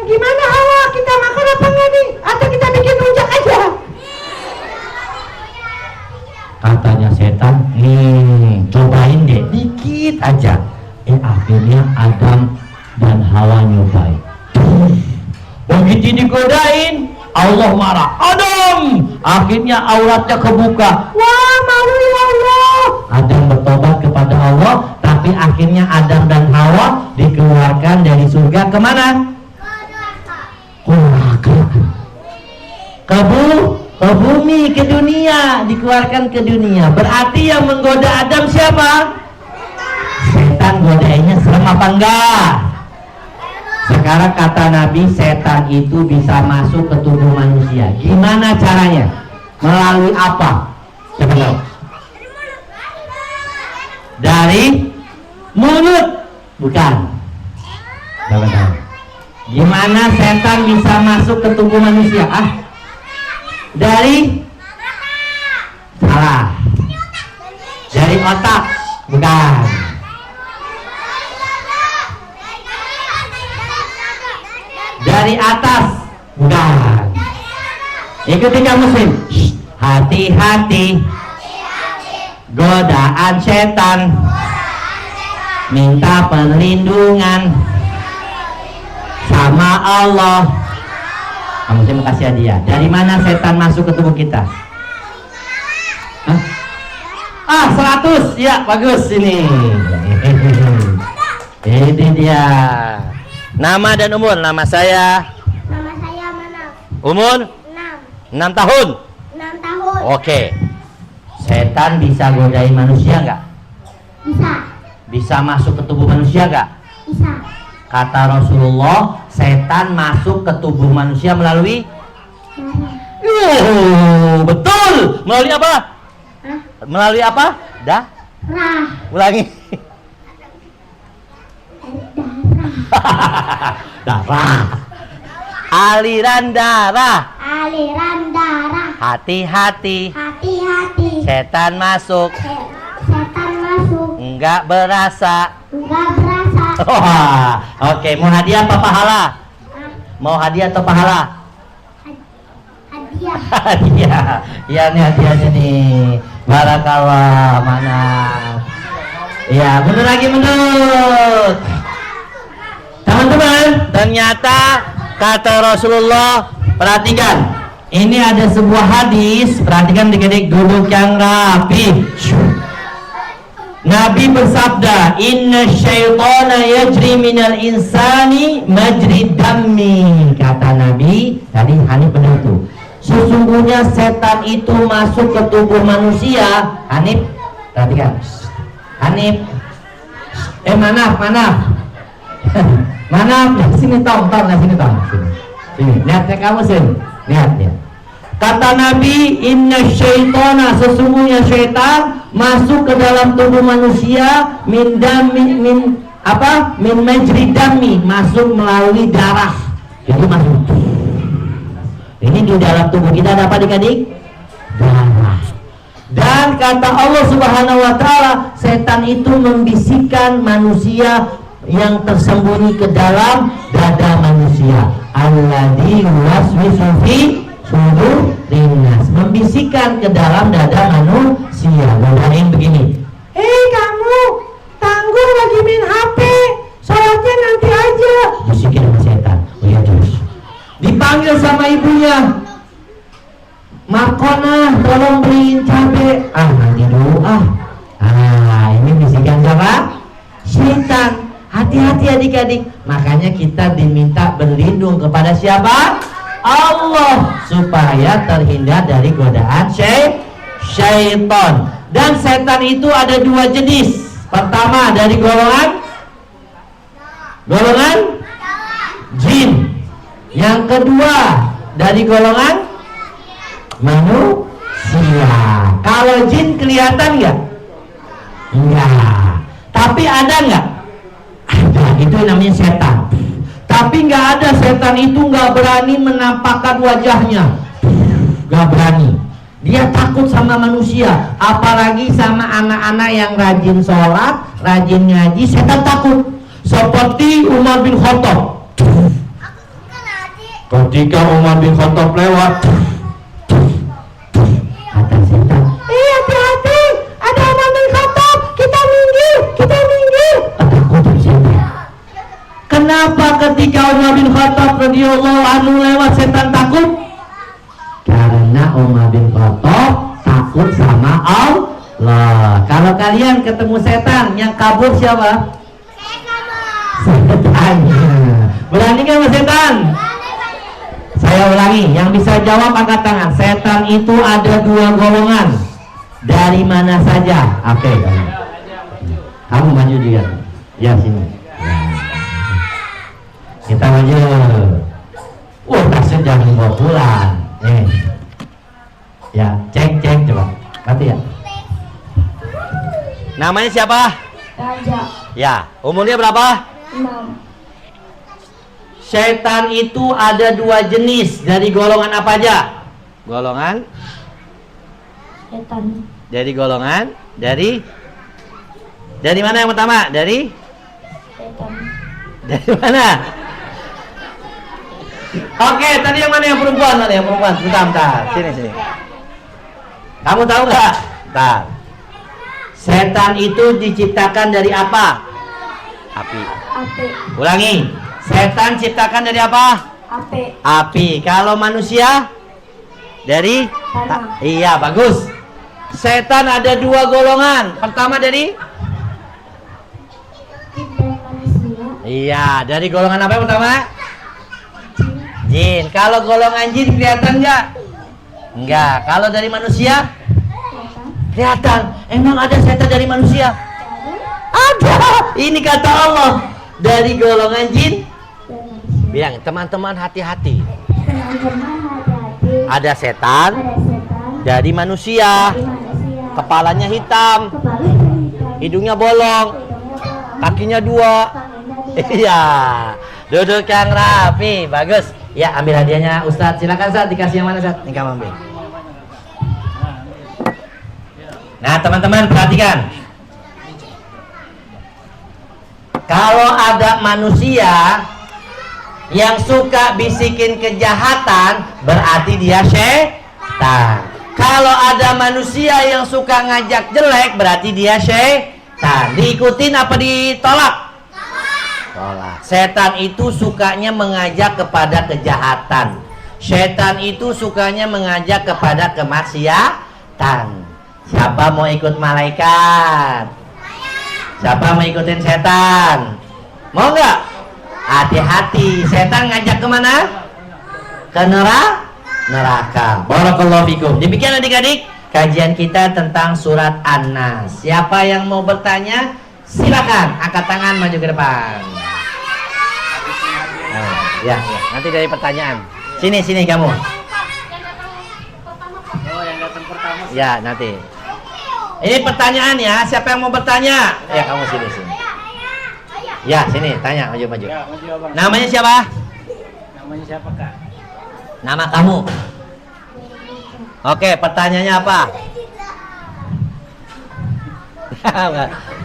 Gimana Hawa? Kita makan apa nggak nih? Atau kita bikin rujak aja? Katanya setan, cobain deh, dikit aja. Akhirnya Adam dan Hawa nyobain. Begitu digodain, Allah marah. Adam! Akhirnya auratnya kebuka. Wah, malu ya Allah. Adam bertobat kepada Allah, tapi akhirnya Adam dan Hawa dikeluarkan dari surga kemana? Wah, ke bumi, ke dunia, dikeluarkan ke dunia. Berarti yang menggoda Adam siapa? Setan. Godainnya serem apa enggak? Sekarang kata Nabi, setan itu bisa masuk ke tubuh manusia. Gimana caranya? Melalui apa? Siapa tahu? Dari mulut? Bukan. Siapa tahu? Gimana setan bisa masuk ke tubuh manusia? Dari? Salah. Dari otak? Bukan. Dari atas? Bukan. Ikuti kamu muslim. Hati-hati. Godaan setan. Minta perlindungan sama Allah. Kamu saya mau kasih hadiah. Dari mana setan masuk ke tubuh kita? 100. Ya, bagus ini. Ini dia. Nama dan umur. Nama saya Nama saya Manaf. umur 6. 6 tahun. 6 tahun. Oke. Setan bisa godain manusia nggak? Bisa. Bisa masuk ke tubuh manusia nggak? Bisa. Kata Rasulullah, setan masuk ke tubuh manusia melalui betul. Melalui apa? Hah? Melalui apa? Rah. Ulangi. Darah. Aliran darah. Aliran darah. Hati-hati. Hati-hati. Setan masuk. Setan masuk. Enggak berasa. Enggak berasa. Wah, oke. Mau hadiah apa pahala? Hah? Mau hadiah atau pahala? Hadiah. Hadiah. Iya nih hadiahnya nih. Barakallah, mana? Iya, bener lagi menurut. Teman-teman, ternyata kata Rasulullah, perhatikan. Ini ada sebuah hadis, perhatikan adik-adik, duduk yang rapi. Nabi bersabda, "Inna syaitana yajri minal insani majri dammi." Kata Nabi, tadi Hanif benar tuh. Sesungguhnya setan itu masuk ke tubuh manusia. Hanif, perhatikan. Hanif, Manaf. Manaf, sini tong, sini tong. Sini, lihat ya kamu sini. Lihat ya. Kata Nabi, inna syaitana, sesungguhnya syaitan masuk ke dalam tubuh manusia min majri dami, masuk melalui darah. Jadi masuk. Ini di dalam tubuh kita ada apa adik-adik? Darah. Dan kata Allah Subhanahu wa taala, setan itu membisikkan manusia yang tersembunyi ke dalam dada manusia. Alladzi yuwaswisu fi sudur linnas, membisikkan ke dalam dada manusia. Godain begini. Kamu, tanggung lagi main HP. Sholatnya nanti aja. Bisikin sama setan. Oh ya terus. Dipanggil sama ibunya. Markona, tolong beliin cabe. Nanti dulu ini bisikan siapa? Setan. Hati-hati adik-adik. Makanya kita diminta berlindung kepada siapa? Allah, supaya terhindar dari godaan syaitan. Dan setan itu ada dua jenis. Pertama dari golongan jin. Yang kedua dari golongan manusia. Kalau jin kelihatan nggak? Enggak. Tapi ada nggak? Ada. Itu namanya setan. Tapi nggak ada, setan itu nggak berani menampakkan wajahnya, nggak berani. Dia takut sama manusia, apalagi sama anak-anak yang rajin sholat, rajin ngaji. Setan takut. Seperti Umar bin Khattab. Ketika Umar bin Khattab lewat, kata setan, hati-hati, ada Umar bin Khattab. Kita minggir. takut setan. Kenapa ketika Umar bin Khattab radhiyallahu anhu lewat setan takut? Karena Umar bin Khattab takut sama Allah. Kalau kalian ketemu setan, yang kabur siapa? Setan. Berani kan sama setan? Saya ulangi, yang bisa jawab angkat tangan. Setan itu ada dua golongan. Dari mana saja? Oke, kamu maju juga. Ya sini. Kita maju. Tasnya jangan dibawa pulang. Ya, cek coba. Nanti ya. Namanya siapa? Raja. Ya, umurnya berapa? 6. Setan itu ada dua jenis. Dari golongan apa aja? Golongan? Setan. Dari golongan? Dari mana yang pertama? Dari mana? Oke, tadi yang mana yang perempuan? Bentar. Sini. Kamu tahu nggak? Bentar. Setan itu diciptakan dari apa? Api. Ulangi. Setan ciptakan dari apa? Api. Kalau manusia? Dari? Iya, bagus. Setan ada dua golongan. Pertama dari? Iya, dari golongan apa yang pertama? Jin. Kalau golongan jin kelihatan nggak? Enggak. Kalau dari manusia? Kelihatan. Emang ada setan dari manusia? Ada. Ini kata Allah. dari golongan jin? dan manusia. Bilang, teman-teman hati-hati. Teman-teman hati-hati. Ada setan Ada setan dari manusia. di manusia. Kepalanya hitam, Kepalanya hitam. hidungnya bolong, Hidungnya bolong. kakinya 2. Tangannya 2. Iya. Duduk yang rapi, bagus. Ya, ambil hadiahnya Ustadz. Silakan Ustadz, dikasih yang mana Ustadz? Nih kamu ambil. Nah, teman-teman perhatikan. Kalau ada manusia yang suka bisikin kejahatan, berarti dia setan. Kalau ada manusia yang suka ngajak jelek, berarti dia setan. Diikutin apa ditolak? Tolak. Setan itu sukanya mengajak kepada kejahatan. Setan itu sukanya mengajak kepada kemaksiatan. Siapa mau ikut malaikat? Siapa mau ikutin setan? Mau nggak? Hati-hati, setan ngajak kemana? Ke neraka. Barakallahu fikum. Demikian adik-adik kajian kita tentang surat An-Nas. Siapa yang mau bertanya? Silakan angkat tangan maju ke depan. Ya, nanti dari pertanyaan. Sini kamu. Oh, yang datang pertama. Ya, nanti. Ini pertanyaan ya, siapa yang mau bertanya? Ya, kamu sini. Ya, sini, tanya, maju. Ya, maju abang. Namanya siapa? Namanya siapa kak? Nama kamu. Oke, pertanyaannya apa?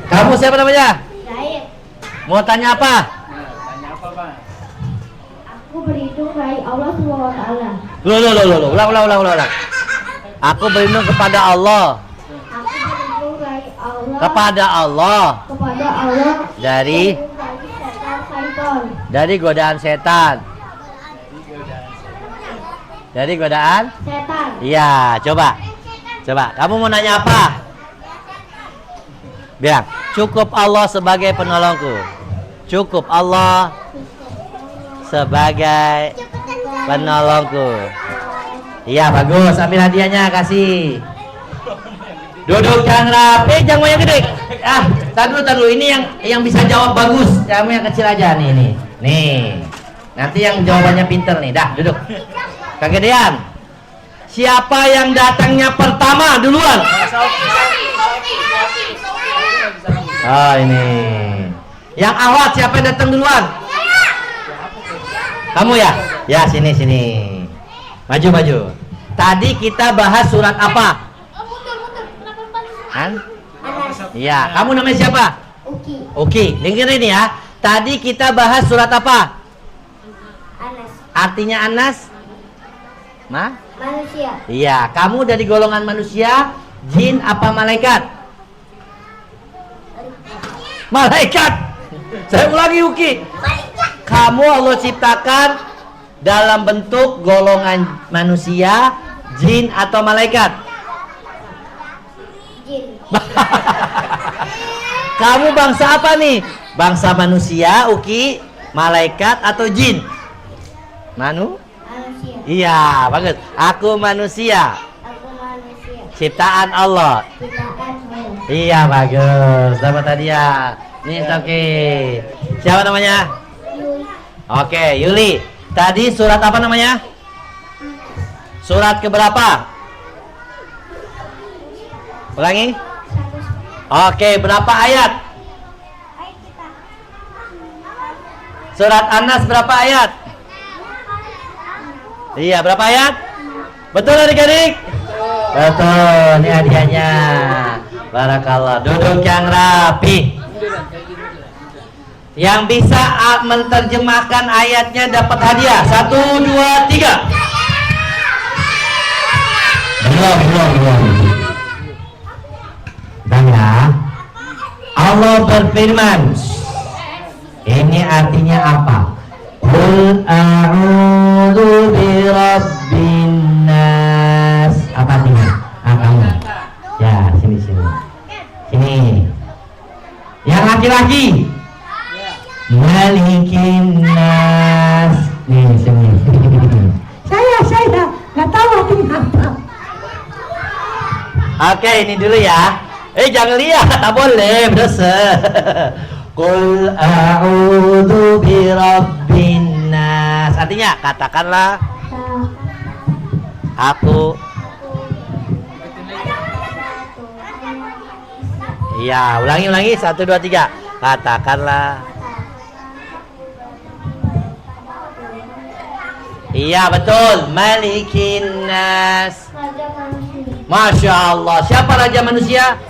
Kamu siapa namanya? Gaib. Mau tanya apa? Nah, tanya apa bang? Aku berlindung dari Allah SWT. Loh, ulang. Aku berlindung kepada Allah. Aku berlindung dari Allah. Kepada Allah dari setan syaitan. dari godaan setan. Dari godaan? Setan. Iya, coba. Kamu mau nanya apa? Bilang, cukup Allah sebagai penolongku. Cukup Allah sebagai penolongku. Iya, bagus. Ambil hadiahnya, kasih. Duduk yang rapi, jangan yang gede. Tar dulu. Ini yang bisa jawab bagus. Kamu yang kecil aja nih. Nih. Nanti yang jawabannya pinter nih. Dah, duduk. Kegedean. Siapa yang datangnya pertama duluan? Oh, ini. Yang awal siapa yang datang duluan? Kamu ya? Ya, sini. Maju. Tadi kita bahas surat apa? Kan? Iya, kamu namanya siapa? Uki. Dengerin ini ya. Tadi kita bahas surat apa? Anas. Artinya Anas? Manusia. Iya, kamu dari golongan manusia, jin apa malaikat? Malaikat. Saya ulangi Uki. Kamu Allah ciptakan dalam bentuk golongan manusia, jin atau malaikat? Jin. Kamu bangsa apa nih? Bangsa manusia, Uki, malaikat atau jin? Manusia. Iya, bagus. Aku manusia. Aku manusia. Ciptaan Allah. Ciptaan Allah. Iya, bagus. Dapat hadiah. Nih, oke. Siapa namanya? Oke, Yuli. Tadi surat apa namanya? Surat keberapa? Ulangi. Oke, berapa ayat? Surat An-Nas berapa ayat? Iya, berapa ayat? Betul adik-adik? Betul, ini hadiahnya. Barakallah. Duduk yang rapi. Yang bisa menerjemahkan ayatnya dapat hadiah. 1, 2, 3. Belum. Tanya. Allah berfirman. Ini artinya apa? Qul a'udzu birabbin nas. Apa artinya? Kamu. Ya, sini. Sini. Yang laki-laki. Malikin nas. Nih, sini. Saya nggak tahu artinya apa. Oke, ini dulu ya. Jangan lihat, tak boleh, berdosa. Qul a'udzu birabbin nas. Artinya katakanlah aku. Iya, ulangi 1 2 3. Katakanlah. Iya, betul. Malikin nas. Raja manusia. Masya Allah. Siapa raja manusia?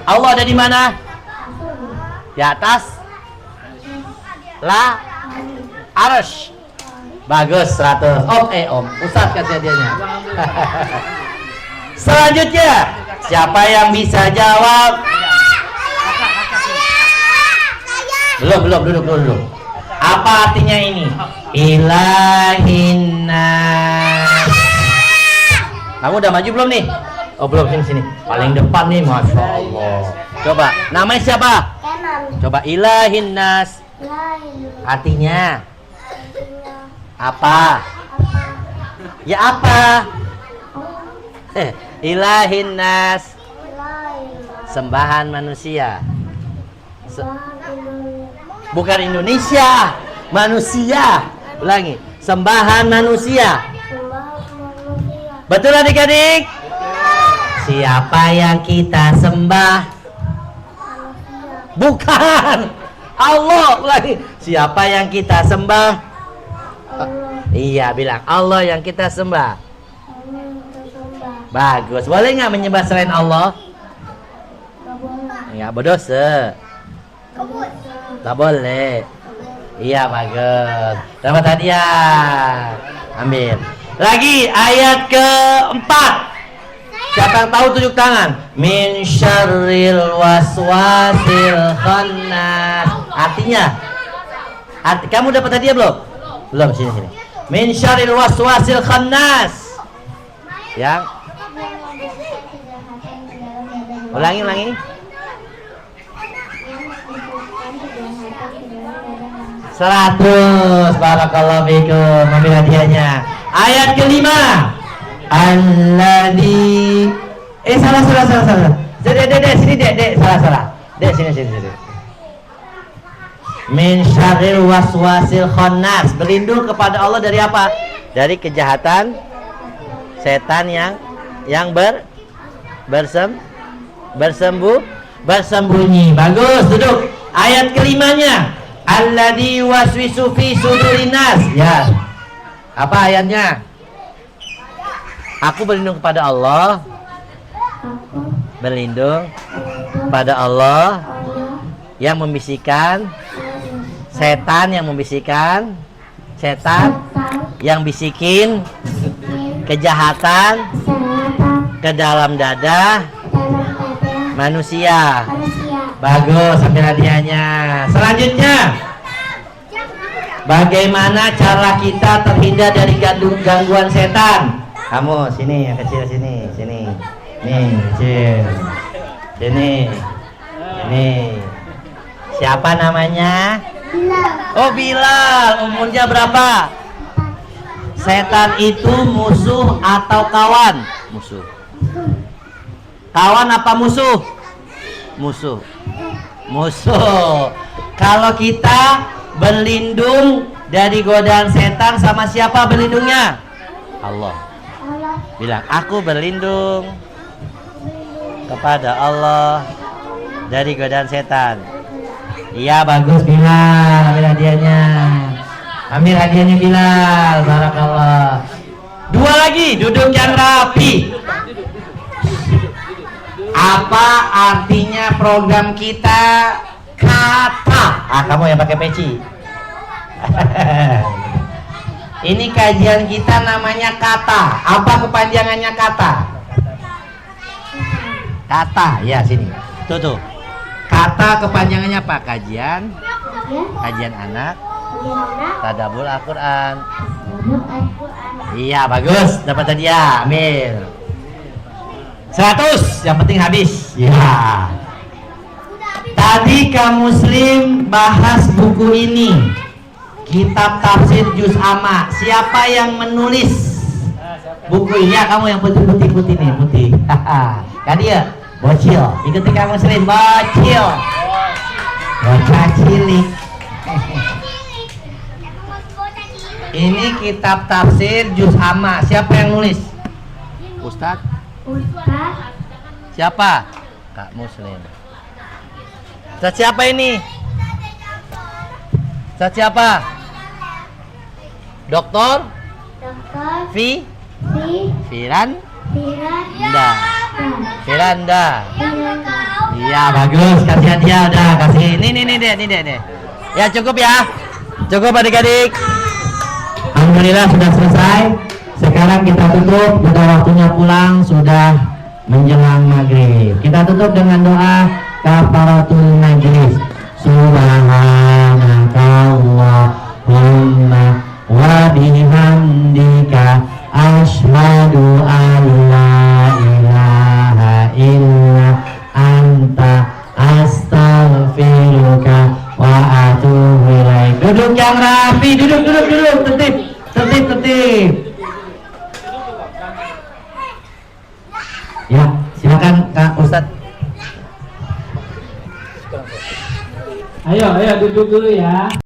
Allah ada di mana? Di atas la arsh. Bagus 100. Om. Ustaz kasih hadiahnya. Selanjutnya, siapa yang bisa jawab? Belum, duduk dulu. Apa artinya ini? Ilahinnas. Kamu udah maju belum nih? Oh belum, sini. Paling depan nih, Masya Allah. Coba, namanya siapa? Kenan. Coba ilahinnas. Lain. Artinya apa? Ya apa? Ilahinnas. Lain. Sembahan manusia. Lain. Bukan Indonesia, manusia. Ulangi, sembahan manusia. Manusia. Betul adik-adik? Siapa yang kita sembah? Manusia. Bukan Allah. Ulangi, siapa yang kita sembah? Allah. Iya, bilang Allah yang kita sembah. Allah tersembah. Bagus. Boleh nggak menyembah selain Allah? Gak boleh. Nggak berdosa. Nggak boleh. Iya, bagus. Dapat hadiah. Ambil. Lagi ayat keempat. Siapa yang tahu tunjuk tangan. Min syarril waswasil khannas. Artinya, kamu dapat hadiah belum? Belum, sini. Min syarril waswasil khannas. Yang ulangi. 100. Barakallahu fikum. Ambil hadiahnya. Ayat kelima. Alladzi salah. Dek, sini Dek. Salah. Dek, sini. Min syarril waswasil khannas. Berlindung kepada Allah dari apa? Dari kejahatan setan yang bersembunyi. Bagus, duduk. Ayat kelimanya. Alladzi waswisu fi sudurin nas. Ya. Apa ayatnya? Aku berlindung kepada Allah. Berlindung kepada Allah yang membisikkan setan yang bisikin kejahatan ke dalam dada manusia. Bagus, ambil hadiahnya. Selanjutnya, bagaimana cara kita terhindar dari gangguan setan? Kamu sini, yang kecil sini. Nih, kecil. Sini. Siapa namanya? Oh, Bilal. Umurnya berapa? Setan itu musuh atau kawan? Musuh. Kawan apa musuh? Musuh. Kalau kita berlindung dari godaan setan, sama siapa berlindungnya? Allah. Bilang, aku berlindung kepada Allah dari godaan setan. Iya, bagus Bilal. Ambil hadiahnya Bilal. Barakallah. 2 lagi, duduk yang rapi. Apa artinya program kita? Kata. Kamu yang pakai peci. Ini kajian kita namanya kata. Apa kepanjangannya kata? Kata, ya sini. Tuh. Kata kepanjangannya apa? Kajian anak. Tadabbur Al-Quran. Iya, bagus. Dapat hadiah. Ambil. 100. Yang penting habis. Ya. Tadi kaum muslim bahas buku ini. Kitab tafsir juz amma. Siapa yang menulis buku ini? Ya, kamu yang putih nih, putih. Kan dia bocil. Ikuti kaum muslim, bocil. Bocah cilik. Ini kitab tafsir juz amma. Siapa yang nulis? Ustadz? Ustaz. Siapa? Kak Muslim. Ustadz siapa ini? Ustadz siapa? Doktor Dokter Fi Firanda. Firanda. Firanda. Firanda. Iya bagus, kasih hadiah udah, kasih. Ini deh. Ya cukup ya. Cukup adik-adik. Alhamdulillah sudah selesai. Sekarang kita tutup, sudah waktunya pulang, sudah menjelang maghrib. Kita tutup dengan doa kafaratul majlis. Subhanakallahumma wa bihamdika asyhadu an la ilaha illa anta astaghfiruka wa atubu ilaik. Duduk yang rapi, duduk, tertib. Ya, silakan Kak Ustadz. Ayo duduk dulu ya.